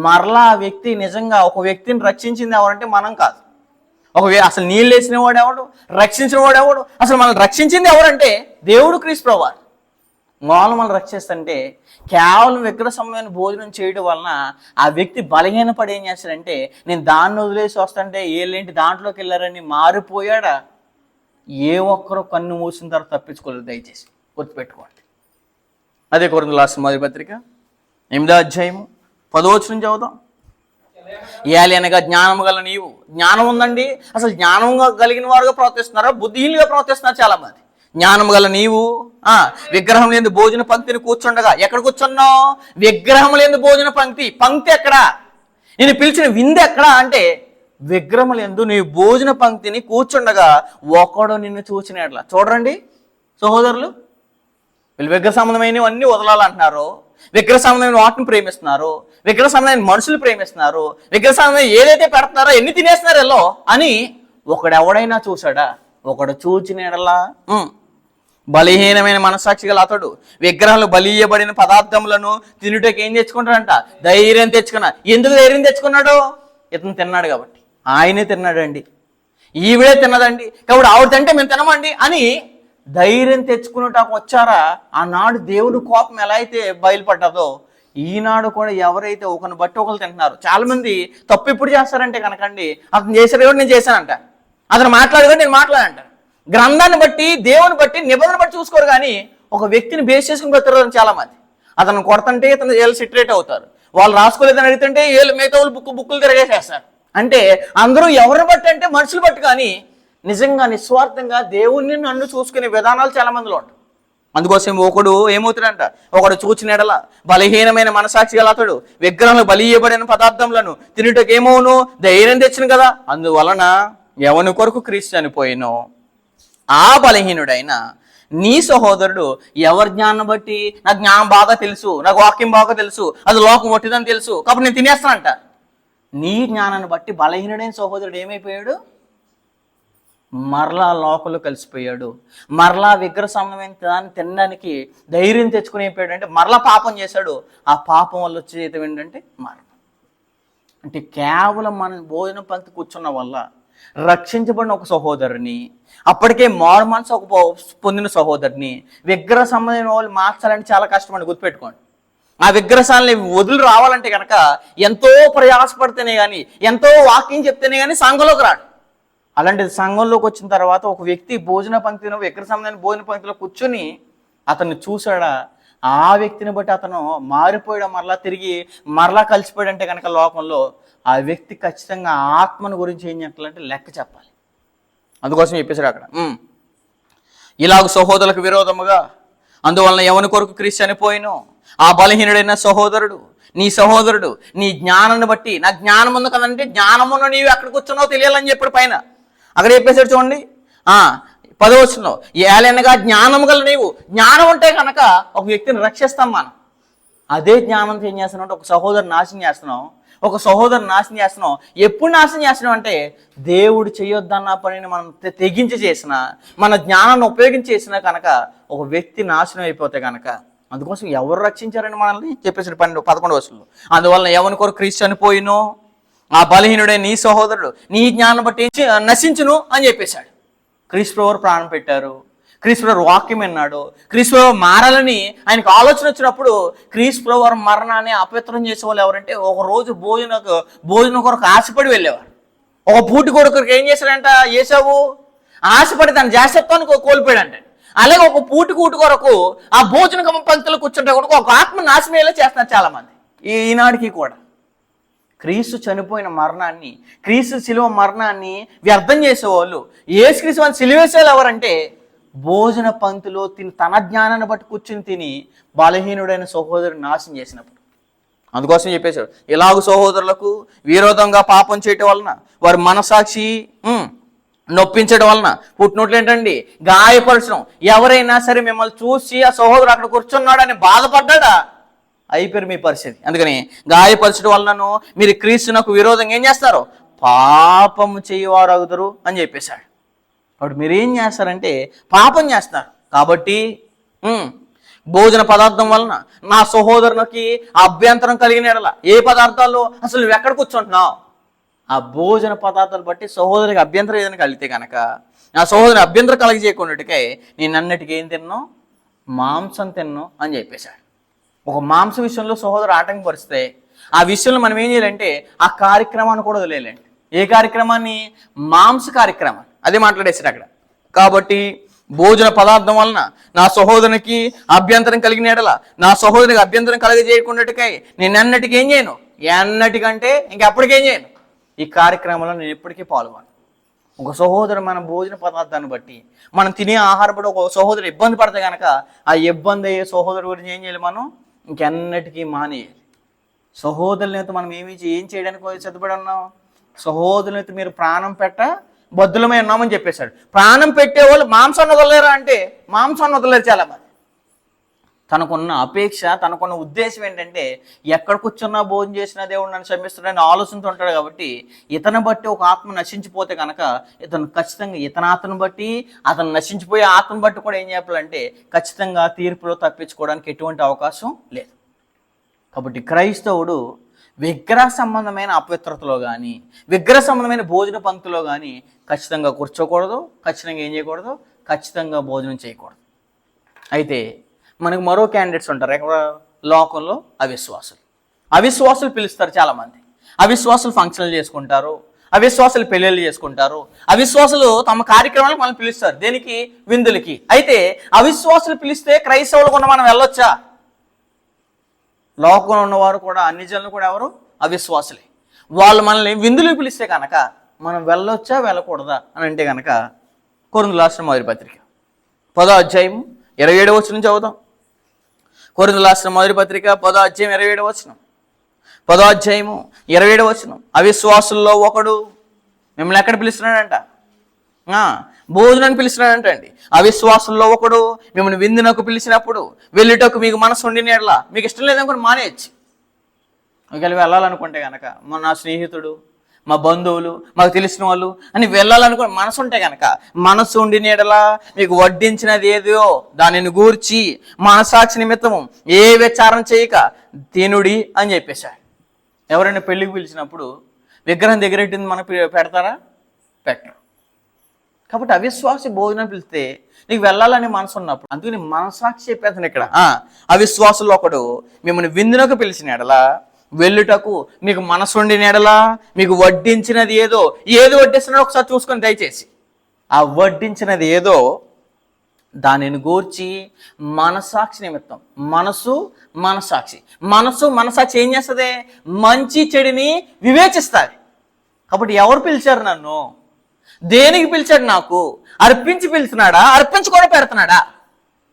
మరలా ఆ వ్యక్తి నిజంగా ఒక వ్యక్తిని రక్షించింది ఎవరంటే మనం కాదు. అసలు నీళ్ళు వేసిన వాడు ఎవడు, రక్షించిన వాడు ఎవడు? అసలు మనల్ని రక్షించింది ఎవరంటే దేవుడు, క్రీస్తు ప్రభువు. వాళ్ళు మనం రక్షిస్తుంటే కేవలం విగ్రహ సంబంధమైన భోజనం చేయడం వలన ఆ వ్యక్తి బలహీనపడి ఏం చేస్తాడంటే, నేను దాన్ని వదిలేసి వస్తుంటే వీళ్ళేంటి దాంట్లోకి వెళ్ళారని మారిపోయాడా? ఏ ఒక్కరూ కన్ను మూసిన తర్వాత తప్పించుకోలేదు. దయచేసి గుర్తుపెట్టుకోండి. అదే కొరింథీయులకు రాసిన మొదటి పత్రిక 8వ అధ్యాయము 10వ వచనం చదువుదాం. ఏలనగా జ్ఞానము గల నీవు. జ్ఞానం ఉందండి, అసలు జ్ఞానంగా కలిగిన వారుగా ప్రవర్తిస్తున్నారా, బుద్ధిహీనులుగా ప్రవర్తిస్తున్నారు చాలా మంది. జ్ఞానము గల నీవు విగ్రహం లేని భోజన పంక్తిని కూర్చుండగా. ఎక్కడ కూర్చున్నావు? విగ్రహం లేని భోజన పంక్తి ఎక్కడా? నేను పిలిచిన విందు ఎక్కడా అంటే విగ్రహం లేని నీ భోజన పంక్తిని కూర్చుండగా ఒకడు నిన్ను చూసినట్లా. చూడండి సహోదరులు, వీళ్ళు విగ్రహ సంబంధమైన అన్ని వదలాలంటున్నారు, విగ్రహ సంబంధమైన వాటిని ప్రేమిస్తున్నారు, విగ్రహ సంబంధమైన మనుషులు ప్రేమిస్తున్నారు, విగ్రహ సంబంధమైన ఏదైతే పెడుతున్నారో ఎన్ని తినేస్తున్నారు ఎల్లో అని ఒకడెవడైనా చూసాడా? ఒకడు చూచినలా బలహీనమైన మనసాక్షి గల అతడు విగ్రహాలు బలియబడిన పదార్థములను తినుటకి ఏం తెచ్చుకుంటాడంట? ధైర్యం తెచ్చుకున్నా. ఎందుకు ధైర్యం తెచ్చుకున్నాడు? ఇతను తిన్నాడు కాబట్టి. ఆయనే తిన్నాడండి, ఈవిడే తిన్నదండి, కాబట్టి ఆవిడ తింటే మేము తినమండి అని ధైర్యం తెచ్చుకున్నటాకు వచ్చారా? ఆనాడు దేవుడు కోపం ఎలా అయితే బయలుపడ్డదో ఈనాడు కూడా ఎవరైతే ఒకరిని బట్టి ఒకరు తింటున్నారు. చాలా మంది తప్పు ఎప్పుడు చేస్తారంటే కనుకండి, అతను చేశాడు కూడా నేను చేశానంట, అతను మాట్లాడు నేను మాట్లాడంటాను. గ్రంథాన్ని బట్టి, దేవుని బట్టి, నిబంధన బట్టి చూసుకోరు, కానీ ఒక వ్యక్తిని బేస్ చేసుకుని పెడతారు చాలా మంది. అతను కొడతంటే ఇతను ఏళ్ళు సిట్రేట్ అవుతారు, వాళ్ళు రాసుకోలేదని అడిగితే ఏళ్ళు మిగతా వాళ్ళు బుక్కులు తిరగేసేస్తారు. అంటే అందరూ ఎవరిని బట్టి అంటే మనుషులు బట్టి, కానీ నిజంగా నిస్వార్థంగా దేవుణ్ణి నన్ను చూసుకునే విధానాలు చాలా మందిలో ఉంటాయి. అందుకోసం ఒకడు ఏమవుతాడంట? ఒకడు చూచినడలా బలహీనమైన మనసాక్షి గల అతడు విగ్రహాలు బలియబడిన పదార్థములను తినుటకు ఏమవును? ధైర్యం తెచ్చిన కదా. అందువలన ఎవని కొరకు క్రీస్తు చనిపోయినో ఆ బలహీనుడైన నీ సహోదరుడు ఎవరి జ్ఞానం బట్టి, నాకు జ్ఞానం బాగా తెలుసు, నాకు వాక్యం బాగా తెలుసు, అది లోకం ఒట్టిదని తెలుసు కాబట్టి నేను తినేస్తానంట. నీ జ్ఞానాన్ని బట్టి బలహీనుడైన సహోదరుడు ఏమైపోయాడు? మరలా లోకంలో కలిసిపోయాడు. మరలా విగ్రహ సంబంధమైన దాన్ని తినడానికి ధైర్యం తెచ్చుకుని అయిపోయాడు అంటే మరలా పాపం చేశాడు. ఆ పాపం వల్ల వచ్చేది ఏంటంటే మరణం. అంటే కేవలం మన భోజన పంక్తి కూర్చున్న వల్ల రక్షించబడిన ఒక సహోదరుని, అప్పటికే మారు మనసు ఒక పొందిన సహోదరుని విగ్రహ సంబంధమైన వాళ్ళు మార్చాలంటే చాలా కష్టం అండి, గుర్తుపెట్టుకోండి. ఆ విగ్రహాలని వదిలి రావాలంటే కనుక ఎంతో ప్రయాసపడితేనే కానీ, ఎంతో వాక్యం చెప్తేనే కానీ సంఘంలోకి రాడు. అలాంటిది సంఘంలోకి వచ్చిన తర్వాత ఒక వ్యక్తి భోజన పంక్తిలో విగ్రహ సంబంధమైన భోజన పంక్తిలో కూర్చొని అతన్ని చూశాడా, ఆ వ్యక్తిని బట్టి అతను మారిపోయాడు, మరలా కలిసిపోయాడంటే కనుక లోకంలో ఆ వ్యక్తి ఖచ్చితంగా ఆత్మను గురించి ఏం చెప్పాలంటే లెక్క చెప్పాలి. అందుకోసం చెప్పేశాడు అక్కడ, ఇలాగ సహోదరులకు విరోధముగా అందువలన ఎవని కొరకు క్రీస్తు చనిపోయినో ఆ బలహీనుడైన సహోదరుడు నీ జ్ఞానాన్ని బట్టి, నా జ్ఞానం ఉంది కదంటే జ్ఞానమున్న నీవు ఎక్కడికి వచ్చున్నావు తెలియాలని చెప్పాడు పైన. అక్కడ చెప్పేశాడు చూడండి 10వ వచనంలో, ఏలైనగా జ్ఞానం గల నీవు, జ్ఞానం ఉంటే కనుక ఒక వ్యక్తిని రక్షిస్తాం మనం. అదే జ్ఞానంతో ఏం చేస్తున్నాం అంటే ఒక సహోదరుని నాశనం చేస్తున్నాం. ఎప్పుడు నాశనం చేస్తున్నాం అంటే దేవుడు చేయొద్దన్న పనిని మనం తెగించి చేసిన, మన జ్ఞానాన్ని ఉపయోగించి చేసినా కనుక ఒక వ్యక్తి నాశనం అయిపోతే కనుక, అందుకోసం ఎవరు రక్షించారని మనల్ని చెప్పేసాడు 11వ వచనంలో. అందువల్ల ఎవరి కొరకు క్రీస్తు చనిపోయినో ఆ బలహీనుడే నీ సహోదరుడు నీ జ్ఞానం బట్టి నశించును అని చెప్పేశాడు. క్రీస్తు ప్రభువు ప్రాణం పెట్టారు, క్రీస్తు ప్రభువు వాక్యం విన్నాడు, క్రీస్తు ప్రభువు మారాలని ఆయనకు ఆలోచన వచ్చినప్పుడు క్రీస్తు ప్రభువు మరణాన్ని అపవిత్రం చేసేవాళ్ళు ఎవరంటే ఒక రోజు భోజనం కొరకు ఆశపడి వెళ్ళేవారు. ఒక పూటి కొరకు ఏం చేశాడంట ఏసావు, ఆశపడి తన జాస్యత్వాన్ని కోల్పోయాడంటే. అలాగే ఒక పూటి కొరకు ఆ భోజన పంక్తులు కూర్చుంటే కూడా ఒక ఆత్మ నాశనమేలా చేస్తున్నారు చాలా మంది ఈనాటికి కూడా. క్రీస్తు చనిపోయిన మరణాన్ని, క్రీస్తు శిలువ మరణాన్ని వ్యర్థం చేసేవాళ్ళు, యేసుక్రీస్తు అని సిలువేసేవాళ్ళు ఎవరంటే భోజన పంక్తిలో తన జ్ఞానాన్ని బట్టి కూర్చుని తిని బలహీనుడైన సహోదరుని నాశనం చేసినప్పుడు. అందుకోసం చెప్పేశాడు, ఇలాగ సహోదరులకు విరోధంగా పాపం చేయటం వలన వారి మనసాక్షి నొప్పించడం వలన పుట్టినట్లు ఏంటండి గాయపరచడం. ఎవరైనా సరే మిమ్మల్ని చూసి ఆ సహోదరుడు అక్కడ కూర్చున్నాడు అని బాధపడ్డా అయిపోయారు మీ పరిస్థితి. అందుకని గాయపరచడం వలనను మీరు క్రీస్తునకు విరోధంగా ఏం చేస్తారు, పాపము చేయవారు అవుతారు అని చెప్పేశాడు. కాబట్టి మీరేం చేస్తారంటే పాపం చేస్తారు. కాబట్టి భోజన పదార్థం వలన నా సహోదరునికి అభ్యంతరం కలిగిన ఎడల, ఏ పదార్థాల్లో అసలు నువ్వు ఎక్కడ కూర్చుంటున్నావు, ఆ భోజన పదార్థాలు బట్టి సహోదరికి అభ్యంతరం ఏదైనా కలిగితే కనుక నా సహోదరుని అభ్యంతరం కలిగజేయకుండాటికై నేను అన్నిటికీ ఏం తిన్నాను, మాంసం తిన్నాను అని చెప్పేశాడు. ఒక మాంస విషయంలో సహోదరు ఆటంకపరిస్తే ఆ విషయంలో మనం ఏం చేయాలంటే ఆ కార్యక్రమాన్ని కూడా వదిలేయాలండి. ఏ కార్యక్రమాన్ని, మాంస కార్యక్రమాన్ని. అదే మాట్లాడేసారు అక్కడ. కాబట్టి భోజన పదార్థం వలన నా సహోదరునికి అభ్యంతరం కలిగిన ఎడల, నా సహోదరునికి అభ్యంతరం కలిగజేయకుండాటికై నేను ఎన్నటికీ ఏం చేయను, ఎన్నటికంటే ఇంకెప్పటికేం చేయను, ఈ కార్యక్రమంలో నేను ఎప్పటికీ పాల్గొను. ఒక సహోదరు మన భోజన పదార్థాన్ని బట్టి, మనం తినే ఆహారం బట్టి ఒక సహోదరు ఇబ్బంది పడితే కనుక ఆ ఇబ్బంది అయ్యే సహోదరు గురించి ఏం చేయాలి, మనం ఇంకెన్నటికీ మానేయాలి. సహోదరులతో మనం ఏం చేయడానికి సిద్ధపడి ఉన్నాం, సహోదరులతో మీరు ప్రాణం బద్దులమై ఉన్నామని చెప్పేశాడు. ప్రాణం పెట్టేవాళ్ళు మాంసాన్ని వదలలేరా అంటే మాంసాన్ని వదలలేరు చాలా మంది. తనకున్న అపేక్ష, తనకున్న ఉద్దేశం ఏంటంటే ఎక్కడ కూర్చున్నా భోజనం చేసినా దేవుడు నన్ను క్షమిస్తాడని ఆలోచనతో ఉంటాడు. కాబట్టి ఇతను బట్టి ఒక ఆత్మ నశించిపోతే కనుక ఇతను ఖచ్చితంగా ఇతనాత్మను బట్టి, అతను నశించిపోయే ఆత్మను బట్టి కూడా ఏం చెప్పాలంటే ఖచ్చితంగా తీర్పులో తప్పించుకోవడానికి ఎటువంటి అవకాశం లేదు. కాబట్టి క్రైస్తవుడు విగ్రహ సంబంధమైన అపవిత్రతలో కానీ, విగ్రహ సంబంధమైన భోజన పంక్తిలో కానీ ఖచ్చితంగా కూర్చోకూడదు, ఖచ్చితంగా ఏం చేయకూడదు, ఖచ్చితంగా భోజనం చేయకూడదు. అయితే మనకు మరో క్యాండిడేట్స్ ఉంటారు ఎక్కడ లోకంలో, అవిశ్వాసులు పిలుస్తారు చాలామంది. అవిశ్వాసులు ఫంక్షన్లు చేసుకుంటారు, అవిశ్వాసులు పెళ్ళిళ్ళు చేసుకుంటారు, అవిశ్వాసులు తమ కార్యక్రమాలకు మనం పిలుస్తారు. దేనికి, విందులకి. అయితే అవిశ్వాసులు పిలిస్తే క్రైస్తవులు కూడా మనం వెళ్ళొచ్చా? లోకంలో ఉన్నవారు కూడా, అన్ని జనులు కూడా ఎవరు, అవిశ్వాసులే. వాళ్ళు మనల్ని విందులకు పిలిస్తే కనుక మనం వెళ్ళొచ్చా వెళ్ళకూడదా అని అంటే కనుక కొరింథీయులకు రాసిన మొదటి పత్రిక 10వ అధ్యాయం 27వ వచనం చదువుదాం. కొరింథీయులకు రాసిన మొదటి పత్రిక 10వ అధ్యాయం 27వ వచనం. 10వ అధ్యాయము 27వ వచనం. అవిశ్వాసుల్లో ఒకడు మిమ్మల్ని ఎక్కడ పిలుస్తున్నాడంట, భోజనాన్ని పిలుస్తున్నాడంట అండి. అవిశ్వాసుల్లో ఒకడు మిమ్మల్ని విందునకు పిలిచినప్పుడు వెళ్ళుటకు మీకు మనసు ఉండిన ఎడల, మీకు ఇష్టం లేదనుకుని మానేయచ్చు. ఒకవేళ వెళ్ళాలనుకుంటే కనుక, నా స్నేహితుడు మా బంధువులు, మాకు తెలిసిన వాళ్ళు అని వెళ్ళాలనుకో మనసు ఉంటే కనుక, మనసు ఉండి నీడలా మీకు వడ్డించినది ఏదో దానిని గూర్చి మనసాక్షి నిమిత్తము ఏ విచారణ చేయక తినుడి అని చెప్పేశాడు. ఎవరైనా పెళ్ళికి పిలిచినప్పుడు విగ్రహం దగ్గరెట్టింది మనకు పెడతారా? పెట్టరు. కాబట్టి అవిశ్వాసి భోజనం పిలిస్తే నీకు వెళ్ళాలని మనసు ఉన్నప్పుడు, అందుకని మనసాక్షి చెప్పేస్తాను ఇక్కడ. అవిశ్వాసుల్లో ఒకడు మిమ్మల్ని విందునకు పిలిచిన ఎడలా వెళ్ళుటకు మీకు మనసు ఉండిన ఎడలా మీకు వడ్డించినది ఏదో వడ్డిస్తున్నాడో ఒకసారి చూసుకొని దయచేసి. ఆ వడ్డించినది ఏదో దానిని గూర్చి మనసాక్షి నిమిత్తం, మనసాక్షి ఏం చేస్తుంది? మంచి చెడుని వివేచిస్తుంది. కాబట్టి ఎవరు పిలిచారు నన్ను, దేనికి పిలిచాడు, నాకు అర్పించి పిలిచినాడా, అర్పించుకొని పెడుతున్నాడా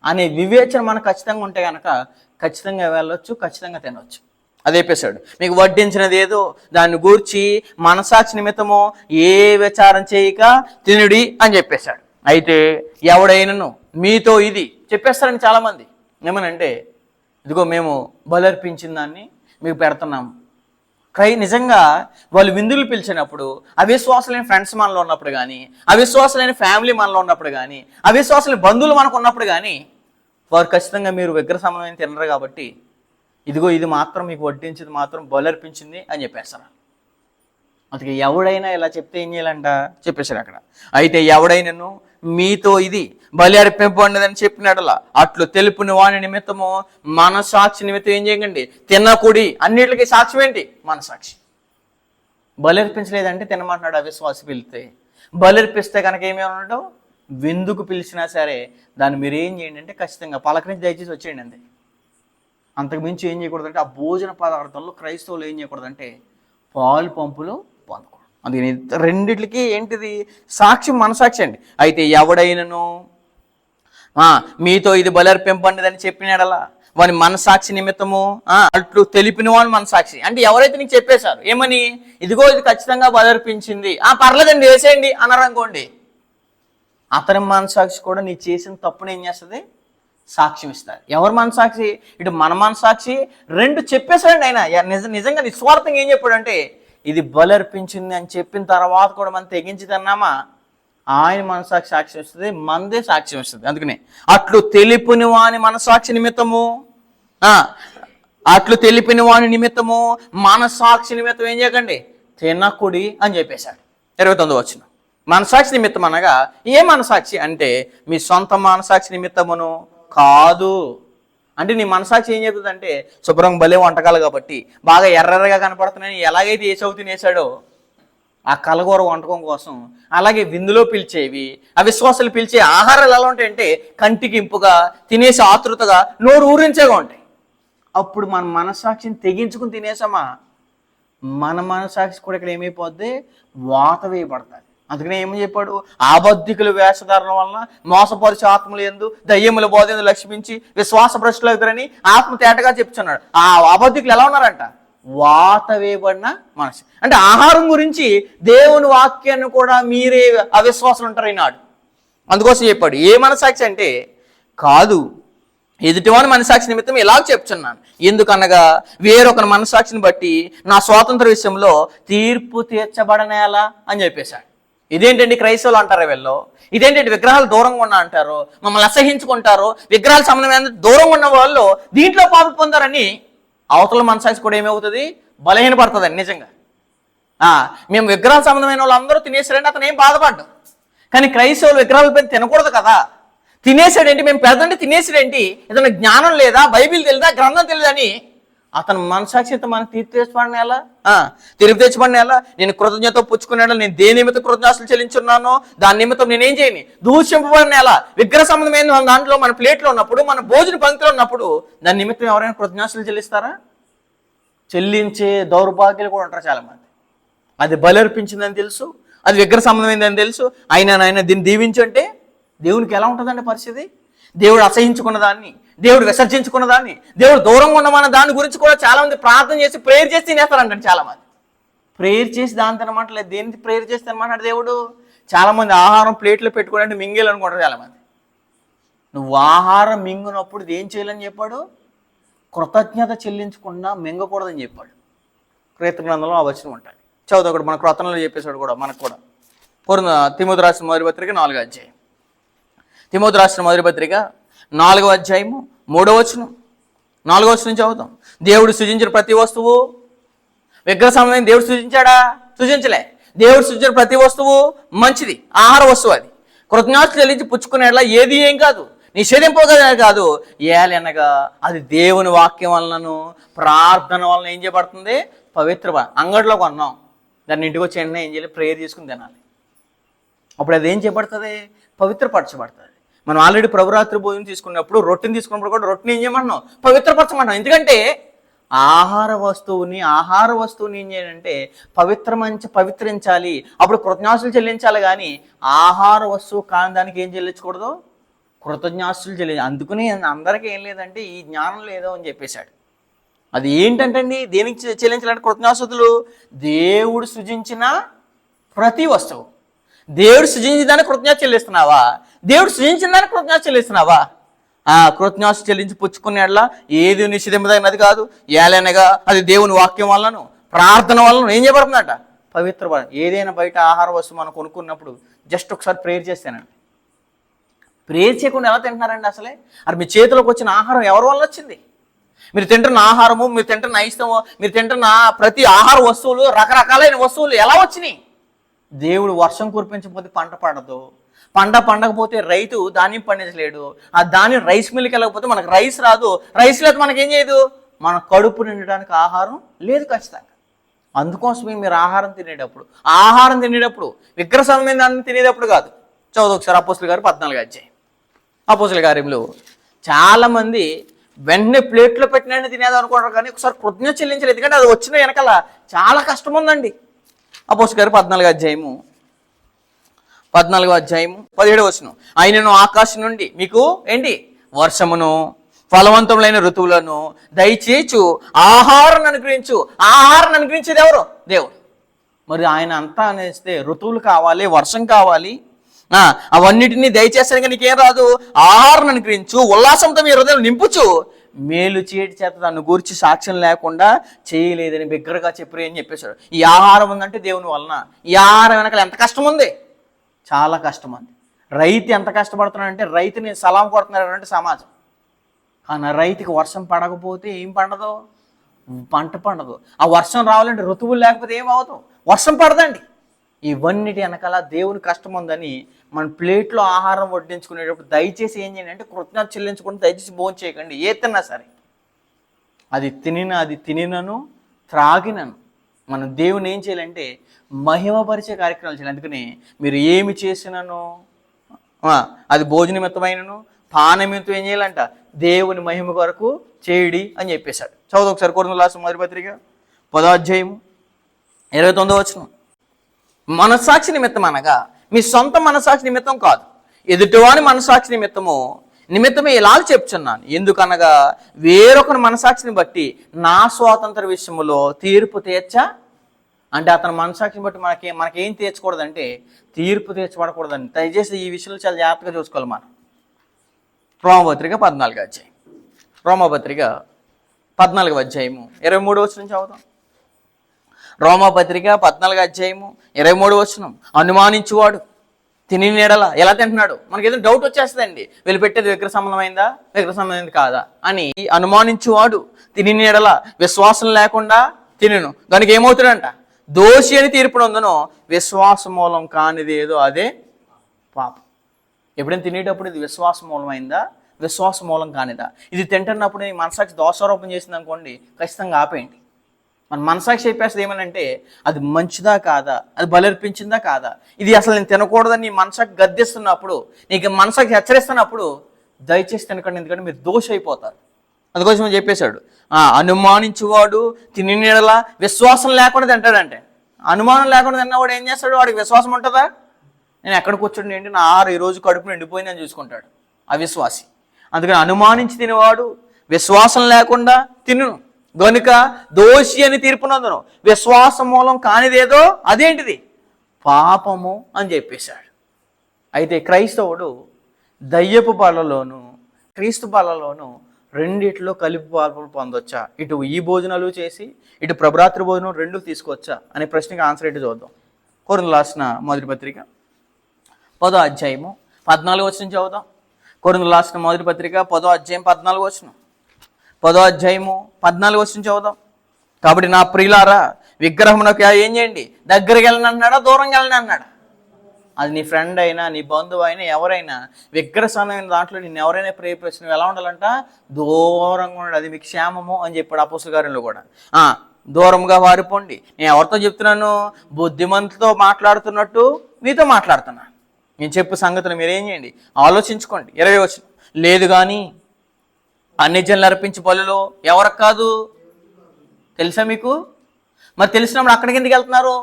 అనే వివేచన మనకు ఖచ్చితంగా ఉంటే కనుక ఖచ్చితంగా వెళ్ళొచ్చు, ఖచ్చితంగా తినవచ్చు. అదే చెప్పేశాడు, మీకు వడ్డించినది ఏదో దాన్ని గూర్చి మనసాక్షి నిమిత్తము ఏ విచారం చేయక తినుడి అని చెప్పేశాడు. అయితే ఎవడైనను మీతో ఇది చెప్పేస్తారని చాలామంది, ఏమనంటే ఇదిగో మేము బలర్పించిన దాన్ని మీకు పెడుతున్నాము. నిజంగా వాళ్ళు విందులు పిలిచినప్పుడు అవిశ్వాసులైన ఫ్రెండ్స్ మనలో ఉన్నప్పుడు కానీ, అవిశ్వాసులైన ఫ్యామిలీ మనలో ఉన్నప్పుడు కానీ, అవిశ్వాసులైన బంధువులు మనకు ఉన్నప్పుడు కానీ వారు ఖచ్చితంగా మీరు విగ్రహ సంబంధమైన తినరు కాబట్టి ఇదిగో ఇది మాత్రం మీకు వడ్డించింది మాత్రం బలర్పించింది అని చెప్పేస్తారు. అందుకే ఎవడైనా ఇలా చెప్తే ఏం చేయాలంట చెప్పేశారు అక్కడ. అయితే ఎవడైనాను మీతో ఇది బలి అర్పింపబడినదని చెప్పినట్లా అట్లు తెలుపుని వాని నిమిత్తము మనసాక్షి నిమిత్తం ఏం చేయకండి, తినకూడి. అన్నిటికీ సాక్ష్యం ఏంటి? మనసాక్షి. బలి అర్పించలేదంటే తినమంటున్నాడు అవిశ్వాసి పిలిస్తే. బలి అర్పిస్తే కనుక ఏమేమన్నాడు? విందుకు పిలిచినా సరే దాన్ని మీరు ఏం చేయండి అంటే ఖచ్చితంగా పలకరించి దయచేసి వచ్చేయండి అంతే. అంతకు మించి ఏం చేయకూడదంటే ఆ భోజన పదార్థంలో క్రైస్తవులు ఏం చేయకూడదంటే పాలు పంపులు పొందకూడదు. అందుకని రెండిట్లకి ఏంటిది? సాక్షి, మనసాక్షి అండి. అయితే ఎవడైనను మీతో ఇది బలర్పింపండిదని చెప్పినాడలా వాని మనసాక్షి నిమిత్తము అట్లు తెలిపిన వాని మనసాక్షి అంటే ఎవరైతే నీకు చెప్పేశారు ఏమని, ఇదిగో ఇది ఖచ్చితంగా బలర్పించింది, పర్లేదండి వేసేయండి అన్నారు అనుకోండి, అతని మనసాక్షి కూడా నీ చేసిన తప్పుని ఏం చేస్తుంది? సాక్ష్యం ఇస్తారు. ఎవరు మనసాక్షి? ఇటు మన మనసాక్షి రెండు చెప్పేశాడండి ఆయన. నిజంగా నిస్వార్థంగా ఏం చెప్పాడంటే ఇది బలర్పించింది అని చెప్పిన తర్వాత కూడా మనం తెగించి తిన్నామా, ఆయన మనసాక్షి సాక్ష్యం ఇస్తుంది, మనదే సాక్ష్యం ఇస్తుంది. అందుకనే అట్లు తెలిపిన వాని మనసాక్షి నిమిత్తము మనసాక్షి నిమిత్తం ఏం చేయకండి, తినకుడి అని చెప్పేశాడు. 29వ వచనం. మనసాక్షి నిమిత్తం అనగా ఏ మనసాక్షి అంటే మీ సొంత మనసాక్షి నిమిత్తమును కాదు. అంటే నీ మనసాక్షి ఏం చెప్తుందంటే శుభ్రంగా భలే వంటకాలు కాబట్టి బాగా ఎర్రగా కనపడుతున్నాయని ఎలాగైతే ఏ చవితి నేసాడో ఆ కలగూర వంటకం కోసం, అలాగే విందులో పిలిచేవి అవిశ్వాసాలు పిలిచే ఆహారాలు ఎలా ఉంటాయంటే కంటికి ఇంపుగా, తినేసి ఆతృతగా, నోరు ఊరించేగా ఉంటాయి. అప్పుడు మన మనసాక్షిని తెగించుకుని తినేసామా, మన మనసాక్షి కూడా ఇక్కడ ఏమైపోద్ది? వాత వేయబడతాయి. అందుకనే ఏమని చెప్పాడు? అబద్ధికుల వేషధారణ వలన మోసపరిచే ఆత్మలు ఎందు దయ్యముల బోధ లక్ష్మించి విశ్వాస భ్రష్టులు ఎదురని ఆత్మ తేటగా చెప్తున్నాడు. ఆ అబద్ధికులు ఎలా ఉన్నారంట? వాత వేయబడిన మనసు. అంటే ఆహారం గురించి దేవుని వాక్యాన్ని కూడా మీరే అవిశ్వాసులు ఉంటారు ఈనాడు. అందుకోసం చెప్పాడు ఏ మనసాక్షి అంటే కాదు, ఎదుటివాని మనసాక్షి నిమిత్తం ఇలాగ చెప్తున్నాను. ఎందుకనగా వేరొకరి మనసాక్షిని బట్టి నా స్వాతంత్ర విషయంలో తీర్పు తీర్చబడనేలా అని చెప్పేశాడు. ఇదేంటండి క్రైస్తవులు అంటారు వీళ్ళు, ఇదేంటంటే విగ్రహాలు దూరంగా ఉన్నా అంటారు, మమ్మల్ని అసహించుకుంటారు, విగ్రహాల సంబంధమైన దూరంగా ఉన్న వాళ్ళు దీంట్లో పాపం పొందారని అవతల మనసాక్షి కూడా ఏమవుతుంది? బలహీనపడుతుందండి. నిజంగా మేము విగ్రహాల సంబంధమైన వాళ్ళు అందరూ తినేసారంటే అతను ఏం బాధపడ్డాం, కానీ క్రైస్తవులు విగ్రహాల పైన తినకూడదు కదా, తినేసాడేంటి, మేము పెద్దంటే తినేసాడేంటి, ఏదైనా జ్ఞానం లేదా, బైబిల్ తెలియదా, గ్రంథం తెలియదని అతను మనసాక్షిత మనకు తీర్పు తెచ్చబడిన ఎలా నేను కృతజ్ఞత పుచ్చుకునేలా నేను దేని నిమిత్తం కృతజ్ఞతలు చెల్లించున్నానో దాని నిమిత్తం నేనేం చేయని దూషింపబడిన ఎలా విగ్రహ సంబంధమైన దాంట్లో మన ప్లేట్లో ఉన్నప్పుడు, మన భోజన పంక్తిలో ఉన్నప్పుడు దాని నిమిత్తం ఎవరైనా కృతజ్ఞతలు చెల్లిస్తారా? చెల్లించే దౌర్భాగ్యులు కూడా ఉంటారు చాలామంది. అది బలర్పించిందని తెలుసు, అది విగ్రహ సంబంధమైందని తెలుసు, ఆయన దీన్ని దీవించంటే దేవునికి ఎలా ఉంటుందండి పరిస్థితి? దేవుడు అసహించుకున్న దాన్ని, దేవుడు విసర్జించుకున్న దాన్ని, దేవుడు దూరంగా ఉండమన్న దాని గురించి కూడా చాలా మంది ప్రార్థన చేసి ప్రేయర్ చేసి తినేస్తారంట. చాలా మంది ప్రేయర్ చేసి దాని తినమంటలేదు, దేనికి ప్రేయర్ చేసి తినమంటాడు దేవుడు? చాలా మంది ఆహారం ప్లేట్లో పెట్టుకోవాలంటే మింగేలు అనుకుంటారు చాలా మంది. నువ్వు ఆహారం మింగినప్పుడు ఏం చేయాలని చెప్పాడు? కృతజ్ఞత చెల్లించకుండా మింగకూడదని చెప్పాడు. కీర్తన గ్రంథంలో ఆ వచనం ఉంటుంది. చదువు ఒకటి మన క్రొత్తలో చెప్పేశాడు కూడా మనకు కూడా. తిమోతి రాసిన మొదటి పత్రిక 4వ అధ్యాయం. తిమోతి రాసిన మొదటి పత్రిక 4వ అధ్యాయము 3వ వచనం, 4వ వచనం చదువుతాం. దేవుడు సృజించిన ప్రతి వస్తువు విగ్రహ సంబంధమైన దేవుడు సృజించాడా? సృజించలే. దేవుడు సృజించిన ప్రతి వస్తువు మంచిది, ఆహార వస్తువు. అది కృతజ్ఞతలు చెల్లించి పుచ్చుకునేలా ఏది ఏం కాదు, నిషేధింపగా కాదు, ఏలనగా అది దేవుని వాక్యం వలనను ప్రార్థన వలన ఏం చేయబడుతుంది? పవిత్ర. అంగడిలో కొన్నాం, దాన్ని ఇంటికి వచ్చి వెంటనే ఏం చేయాలి? ప్రేయర్ చేసుకుని తినాలి. అప్పుడు అది ఏం చేయబడుతుంది? పవిత్రపరచబడుతుంది. మనం ఆల్రెడీ ప్రభురాత్రి భోజనం తీసుకున్నప్పుడు, రొట్టెని తీసుకున్నప్పుడు కూడా రొట్టెని ఏం చేయమంటున్నాం? పవిత్రపరచమంటున్నాం. ఎందుకంటే ఆహార వస్తువుని ఏం చేయాలంటే పవిత్రించాలి. అప్పుడు కృతజ్ఞాస్తులు చెల్లించాలి. కానీ ఆహార వస్తువు కాని దానికి ఏం చెల్లించకూడదు? కృతజ్ఞాస్తులు చెల్లించాలి. అందుకని అందరికీ ఏం లేదంటే ఈ జ్ఞానం లేదో అని చెప్పేశాడు. అది ఏంటంటే అండి, దేనికి చెల్లించాలంటే కృతజ్ఞాస్తులు దేవుడు సృజించిన ప్రతి వస్తువు. దేవుడు సృజించిన దానికి కృతజ్ఞత చెల్లిస్తున్నావా? దేవుడు సృజించిన దానికి కృతజ్ఞత చెల్లిస్తున్నావా? కృతజ్ఞత చెల్లించి పుచ్చుకునేట్లా ఏది నిషేధింపదగినది కాదు, ఏలనగా అది దేవుని వాక్యం వలన ప్రార్థన వలన ఏం చేయబడుతుందట? పవిత్ర. ఏదైనా బయట ఆహార వస్తువు మనం కొనుక్కున్నప్పుడు జస్ట్ ఒకసారి ప్రేయర్ చేస్తానండి. ప్రేయర్ చేయకుండా ఎలా తింటున్నారండి అసలే? అది మీ చేతిలోకి వచ్చిన ఆహారం ఎవరి వల్ల వచ్చింది? మీరు తింటున్న ఆహారము, మీరు తింటున్న ఐష్టము, మీరు తింటున్న ప్రతి ఆహార వస్తువులు, రకరకాలైన వస్తువులు ఎలా వచ్చినాయి? దేవుడు వర్షం కురిపించకపోతే పంట పండదు, పంట పండకపోతే రైతు ధాన్యం పండించలేడు, ఆ ధాన్యం రైస్ మిల్కి వెళ్ళకపోతే మనకు రైస్ రాదు, రైస్ లేకపోతే మనకేం చేయదు? మన కడుపు నిండడానికి ఆహారం లేదు ఖచ్చితంగా. అందుకోసమే మీరు ఆహారం తినేటప్పుడు విగ్రహ సంబంధాన్ని తినేటప్పుడు కాదు. చదువు ఒకసారి అపోస్తుల గారు 14వ అధ్యాయం. అపోస్తుల కార్యంలో చాలామంది వెంటనే ప్లేట్లో పెట్టినట్టు తినేది అనుకుంటారు, కానీ ఒకసారి కృతజ్ఞత చెల్లించలేదు. ఎందుకంటే అది వచ్చిన వెనకాల చాలా కష్టం ఉందండి. అపోస్తుల గారు 14వ అధ్యాయము 17వ వచనం. ఆయనను ఆకాశం నుండి మీకు ఏంటి? వర్షమును ఫలవంతములైన ఋతువులను దయచేయచ్చు ఆహారం అనుగ్రహించు. ఆహారం అనుగ్రహించేది ఎవరు? దేవుడు. మరి ఆయన అంతా అనేస్తే ఋతువులు కావాలి, వర్షం కావాలి, అవన్నిటినీ దయచేస్తానికి నీకేం రాదు? ఆహారం అనుగ్రహించు, ఉల్లాసంతో మీ హృదయం నింపుచు, మేలు చేయటి చేత దాన్ని గూర్చి సాక్ష్యం లేకుండా చేయలేదని బిగ్గరగా చెప్పారు అని చెప్పేశాడు. ఈ ఆహారం ఉందంటే దేవుని వలన. ఈ ఆహారం వెనకాల ఎంత కష్టం ఉంది? చాలా కష్టం ఉంది. రైతు ఎంత కష్టపడుతున్నాడంటే రైతుని సలాం కొడుతున్నాడు అంటే సమాజం. కానీ రైతుకి వర్షం పడకపోతే ఏం పండదు? పంట పండదు. ఆ వర్షం రావాలంటే ఋతువులు లేకపోతే ఏమవుతాం? వర్షం పడదండి. ఇవన్నిటి వెనకాల దేవుని కష్టం ఉందని మన ప్లేట్లో ఆహారం వడ్డించుకునేటప్పుడు దయచేసి ఏం చేయండి అంటే కృతజ్ఞత చెల్లించుకుంటే దయచేసి భోజనం చేయకండి. ఏ తిన్నా సరే, అది తినినను త్రాగినను మనం దేవుని ఏం చేయాలంటే మహిమపరిచే కార్యక్రమాలు చేయాలి. అందుకని మీరు ఏమి చేసినను అది భోజన నిమిత్తమైనను పానమిత్తం ఏం చేయాలంట? దేవుని మహిమ కొరకు చేయడి అని చెప్పేశాడు. చదువు ఒకసారి కొరింథీయులకు రాసిన మొదటి పత్రిక 10వ అధ్యాయము 29వ వచనం. మనస్సాక్షి నిమిత్తం అనగా మీ సొంత మనస్సాక్షి నిమిత్తం కాదు, ఎదుటివాని మనస్సాక్షి నిమిత్తమే ఇలా చెప్తున్నాను. ఎందుకనగా వేరొకరి మనస్సాక్షిని బట్టి నా స్వాతంత్ర విషయంలో తీర్పు తీర్చా అంటే అతని మనస్సాక్షిని బట్టి మనకేం తీర్చకూడదంటే తీర్పు తీర్చబడకూడదండి. దయచేసి ఈ విషయంలో చాలా జాగ్రత్తగా చూసుకోవాలి. మనం రోమపత్రిక 14వ అధ్యాయం. రోమపత్రిక 14వ అధ్యాయము 23వ వచనం చదువుతాం. రోమపత్రిక 14వ అధ్యాయము 23వ వచనం. అనుమానించువాడు తిని నీడల ఎలా తింటున్నాడు? మనకి ఏదైనా డౌట్ వచ్చేస్తుందండి, వీళ్ళు పెట్టేది విగ్రహ సంబంధమైందా విగ్రహ సంబంధమైంది కాదా అని. అనుమానించువాడు తిని నీడల విశ్వాసం లేకుండా తినను దానికి ఏమవుతాడంట? దోషి అని తీర్పు నందును. విశ్వాస మూలం కానిది ఏదో అదే పాపం. ఎప్పుడైనా తినేటప్పుడు ఇది విశ్వాస మూలమైందా విశ్వాస మూలం కానిదా? ఇది తింటున్నప్పుడు నీ మనసాక్షి దోషారోపణ చేసింది అనుకోండి, ఖచ్చితంగా ఆపేయండి. మన మనసాక్షి చెప్పేస్తుంది ఏమనంటే అది మంచిదా కాదా, అది బలర్పించిందా కాదా, ఇది అసలు నేను తినకూడదని నీ మనసాక్షి గద్దిస్తున్నప్పుడు, నీకు మనసాక్షి హెచ్చరిస్తున్నప్పుడు దయచేసి తినకండి, ఎందుకంటే మీరు దోష అయిపోతారు. అందుకోసం చెప్పేశాడు, అనుమానించువాడు తిని నీడలా విశ్వాసం లేకుండా తింటాడంటే. అనుమానం లేకుండా తిన్నవాడు ఏం చేస్తాడు? వాడికి విశ్వాసం ఉంటుందా? నేను ఎక్కడ కూర్చోండి ఏంటి నా ఈరోజు కడుపు నిండిపోయింది అని చూసుకుంటాడు అవిశ్వాసి. అందుకని అనుమానించి తినేవాడు విశ్వాసం లేకుండా తిను గనుక దోషి అని తీర్పునందును. విశ్వాసం మూలం కానిదేదో అదేంటిది? పాపము అని చెప్పేశాడు. అయితే క్రైస్తవుడు దయ్యపు బలలోను క్రీస్తు బలలోను రెండిట్లో కలిపి పాలు పొందొచ్చా? ఇటు ఈ భోజనాలు చేసి ఇటు ప్రభరాత్రి భోజనం రెండు తీసుకోవచ్చా అనే ప్రశ్నకి ఆన్సర్ ఏంటి చూద్దాం. కొరింథీయులకు రాసిన మొదటి పత్రిక 10వ అధ్యాయము 14వ వచనం చదువుదాం. కొరింథీయులకు రాసిన మొదటి పత్రిక 10వ అధ్యాయం 14వ వచనం. 10వ అధ్యాయము 14వ వచనం చదువుదాం. కాబట్టి నా ప్రియులారా, విగ్రహమునకు ఏం చేయండి? దగ్గరికి వెళ్ళని అన్నాడా, దూరంగా వెళ్ళని అన్నాడా? అది నీ ఫ్రెండ్ అయినా, నీ బంధువు అయినా, ఎవరైనా విగ్రహమైన దాంట్లో నిన్ను ఎవరైనా ప్రేరేపిస్తే నువ్వు ఎలా ఉండాలంట? దూరంగా ఉండాలి. అది మీకు క్షేమము అని చెప్పాడు అపోస్తలుల కార్యంలో కూడా. దూరంగా వారిపోండి. నేను ఎవరితో చెప్తున్నాను? బుద్ధిమంతులతో మాట్లాడుతున్నట్టు మీతో మాట్లాడుతున్నా. నేను చెప్పు సంగతులు మీరేం చేయండి? ఆలోచించుకోండి. 20 వచనం. లేదు కానీ అన్ని జనులు అర్పించి బలులు ఎవరికి కాదు? తెలుసా మీకు? మరి తెలిసినప్పుడు అక్కడికి ఎందుకు వెళ్తున్నారు?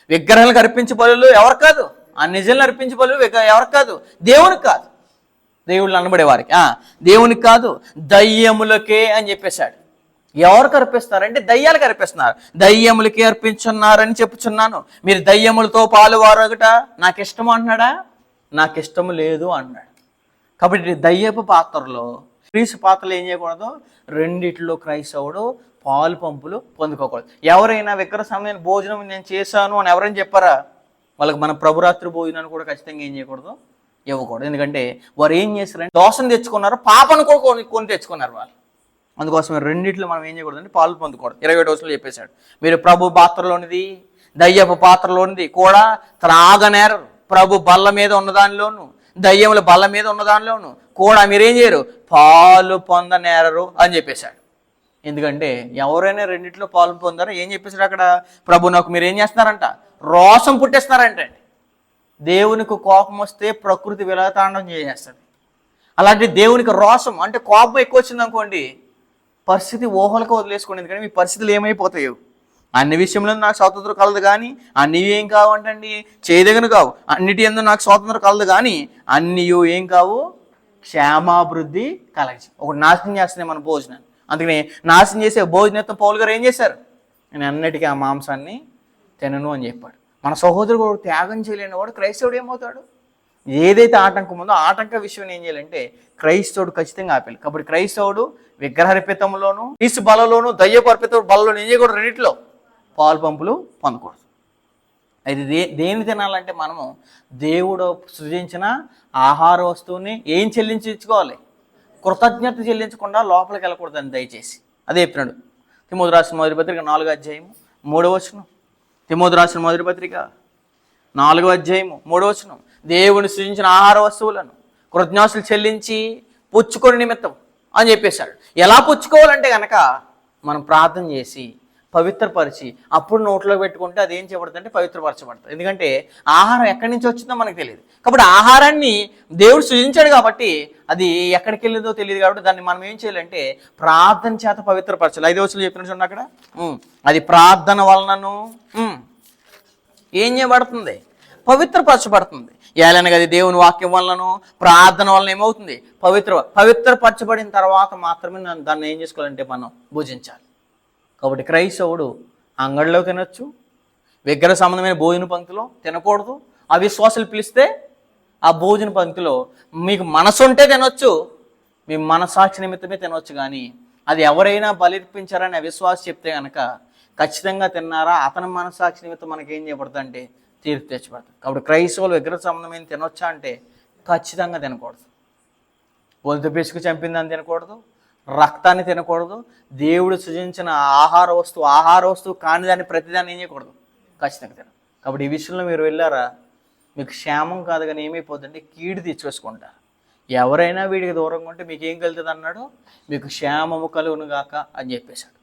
విగ్రహాలకు అర్పించి బలులు ఎవరికి కాదు? అన్ని జనులు అర్పించి బలులు ఎవరికి కాదు? దేవునికి కాదు. దేవుళ్ళు అనబడే వారికి, దేవునికి కాదు, దయ్యములకే అని చెప్పేశాడు. ఎవరికి అర్పిస్తారంటే దయ్యాలకు అర్పిస్తున్నారు. దయ్యములకి అర్పించున్నారని చెప్పుచున్నాను. మీరు దయ్యములతో పాలువారొకట నాకు ఇష్టము అంటున్నాడా? నాకు ఇష్టము లేదు అన్నాడు. కాబట్టి దయ్యపు పాత్రలో క్రీస్తు పాత్రలు ఏం చేయకూడదు? రెండిట్లో క్రైస్తవుడు పాలు పంపులు పొందుకోకూడదు. ఎవరైనా విగ్రహ సమయం భోజనం నేను చేశాను అని ఎవరైనా చెప్పారా? వాళ్ళకి మన ప్రభురాత్రి భోజనాన్ని కూడా ఖచ్చితంగా ఏం చేయకూడదు? ఇవ్వకూడదు. ఎందుకంటే వారు ఏం చేస్తారంటే దోషం తెచ్చుకున్నారు, పాపను కూడా కొని తెచ్చుకున్నారు వాళ్ళు. అందుకోసం రెండిట్లో మనం ఏం చేయకూడదు అంటే పాలు పొందకూడదు. 27 వచనంలో చెప్పేశాడు, మీరు ప్రభు పాత్రలోనిది దయ్యపు పాత్రలోనిది కూడా త్రాగనేరరు. ప్రభు బల్ల మీద ఉన్నదానిలోను దయ్యముల బల్ల మీద ఉన్నదానిలోను కూడా మీరేం చేయరు? పాలు పొందనేరరు అని చెప్పేశాడు. ఎందుకంటే ఎవరైనా రెండిట్లో పాలు పొందారో ఏం చెప్పేశాడు అక్కడ? ప్రభు నాకు మీరు ఏం చేస్తున్నారంట? రోషం పుట్టేస్తున్నారంటే. దేవునికి కోపం వస్తే ప్రకృతి విలతాండం చేసేస్తుంది. అలాంటి దేవునికి రోషం అంటే కోపం ఎక్కువ వచ్చింది అనుకోండి, పరిస్థితి ఊహలకు వదిలేసుకోండి. ఎందుకంటే మీ పరిస్థితులు ఏమైపోతాయో. అన్ని విషయంలో నాకు స్వాతంత్రం కలదు కానీ అన్నీ ఏం కావంటండి? చేయదగిన కావు. అన్నిటి ఎందు నాకు స్వాతంత్రం కలదు కానీ అన్నీ ఏం కావు? క్షేమాభివృద్ధి కలగచి. ఒకటి నాశనం చేస్తున్నాయి మన భోజనాన్ని. అందుకని నాశనం చేసే భోజనంతో పౌలు గారు ఏం చేశారు? నేను అన్నిటికీ ఆ మాంసాన్ని తినను అని చెప్పాడు. మన సహోదరుడు త్యాగం చేయలేని వాడు క్రైస్తవుడు ఏమవుతాడు? ఏదైతే ఆటంకం ఉందో ఆటంక విషయం ఏం చేయాలంటే క్రైస్తవుడు ఖచ్చితంగా ఆపాలి. కాబట్టి క్రైస్తవుడు విగ్రహర్పితంలోను క్రీస్తు బలలోను దయ్యపు అర్పిత బలలోను ఏం చేయకూడదు? రెండిట్లో పాలు పంపులు పొందకూడదు. అయితే దేన్ని తినాలంటే మనము దేవుడు సృజించిన ఆహార వస్తువుని ఏం చెల్లించుకోవాలి? కృతజ్ఞత చెల్లించకుండా లోపలికి వెళ్ళకూడదని దయచేసి అదే చెప్తున్నాడు. తిమోథెయులకు రాసిన మొదటి పత్రిక 4వ అధ్యాయము 3వ వచనం. తిమోథెయులకు రాసిన మొదటి పత్రిక 4వ అధ్యాయము 3వ వచనం. దేవుని సృజించిన ఆహార వస్తువులను కృతజ్ఞతలు చెల్లించి పుచ్చుకొని నిమిత్తం అని చెప్పేశాడు. ఎలా పుచ్చుకోవాలంటే కనుక మనం ప్రార్థన చేసి పవిత్రపరిచి అప్పుడు నోట్లో పెట్టుకుంటే అది ఏం చేయబడుతుంది అంటే పవిత్రపరచబడుతుంది. ఎందుకంటే ఆహారం ఎక్కడి నుంచి వచ్చిందో మనకు తెలియదు. కాబట్టి ఆహారాన్ని దేవుడు సృజించాడు కాబట్టి అది ఎక్కడికి వెళ్ళిందో తెలియదు. కాబట్టి దాన్ని మనం ఏం చేయాలంటే ప్రార్థన చేత పవిత్రపరచాలి. 5వ వచనంలో చెప్పిన చూడండి అక్కడ, అది ప్రార్థన వలనను ఏం చేయబడుతుంది? పవిత్రపరచబడుతుంది. ఏలనగా అది దేవుని వాక్యం వలనను ప్రార్థన వలన ఏమవుతుంది? పవిత్రపరచబడిన తర్వాత మాత్రమే దాన్ని ఏం చేసుకోవాలంటే మనం భుజించాలి. కాబట్టి క్రైస్తవుడు అంగడిలో తినొచ్చు, విగ్రహ సంబంధమైన భోజన పంక్తిలో తినకూడదు. అవిశ్వాసులు పిలిస్తే ఆ భోజన పంక్తిలో మీకు మనసు ఉంటే తినొచ్చు, మీ మనసాక్షి నిమిత్తమే తినొచ్చు. కానీ అది ఎవరైనా బలిర్పించారని అవిశ్వాసం చెప్తే కనుక ఖచ్చితంగా తిన్నారా అతని మనసాక్షి నిమిత్తం మనకి ఏం చేయబడుతుంది అంటే తీర్పు తెచ్చబడుతుంది. కాబట్టి క్రైస్తవులు విగ్రహ సంబంధమైన తినొచ్చా అంటే ఖచ్చితంగా తినకూడదు. ఒలితో పిసుకు చంపిందని తినకూడదు, రక్తాన్ని తినకూడదు. దేవుడు సృజించిన ఆహార వస్తువు కాని దాన్ని ప్రతిదాన్ని ఏం చేయకూడదు? ఖచ్చితంగా తిన. కాబట్టి ఈ విషయంలో మీరు వెళ్ళారా మీకు క్షేమం కాదు కానీ ఏమైపోతుందంటే కీడు తెచ్చేసుకుంటారు. ఎవరైనా వీడికి దూరంగా ఉంటే మీకు ఏం కలుగుతుంది అన్నాడు? మీకు క్షేమము కలుగును గాక అని చెప్పేశాడు.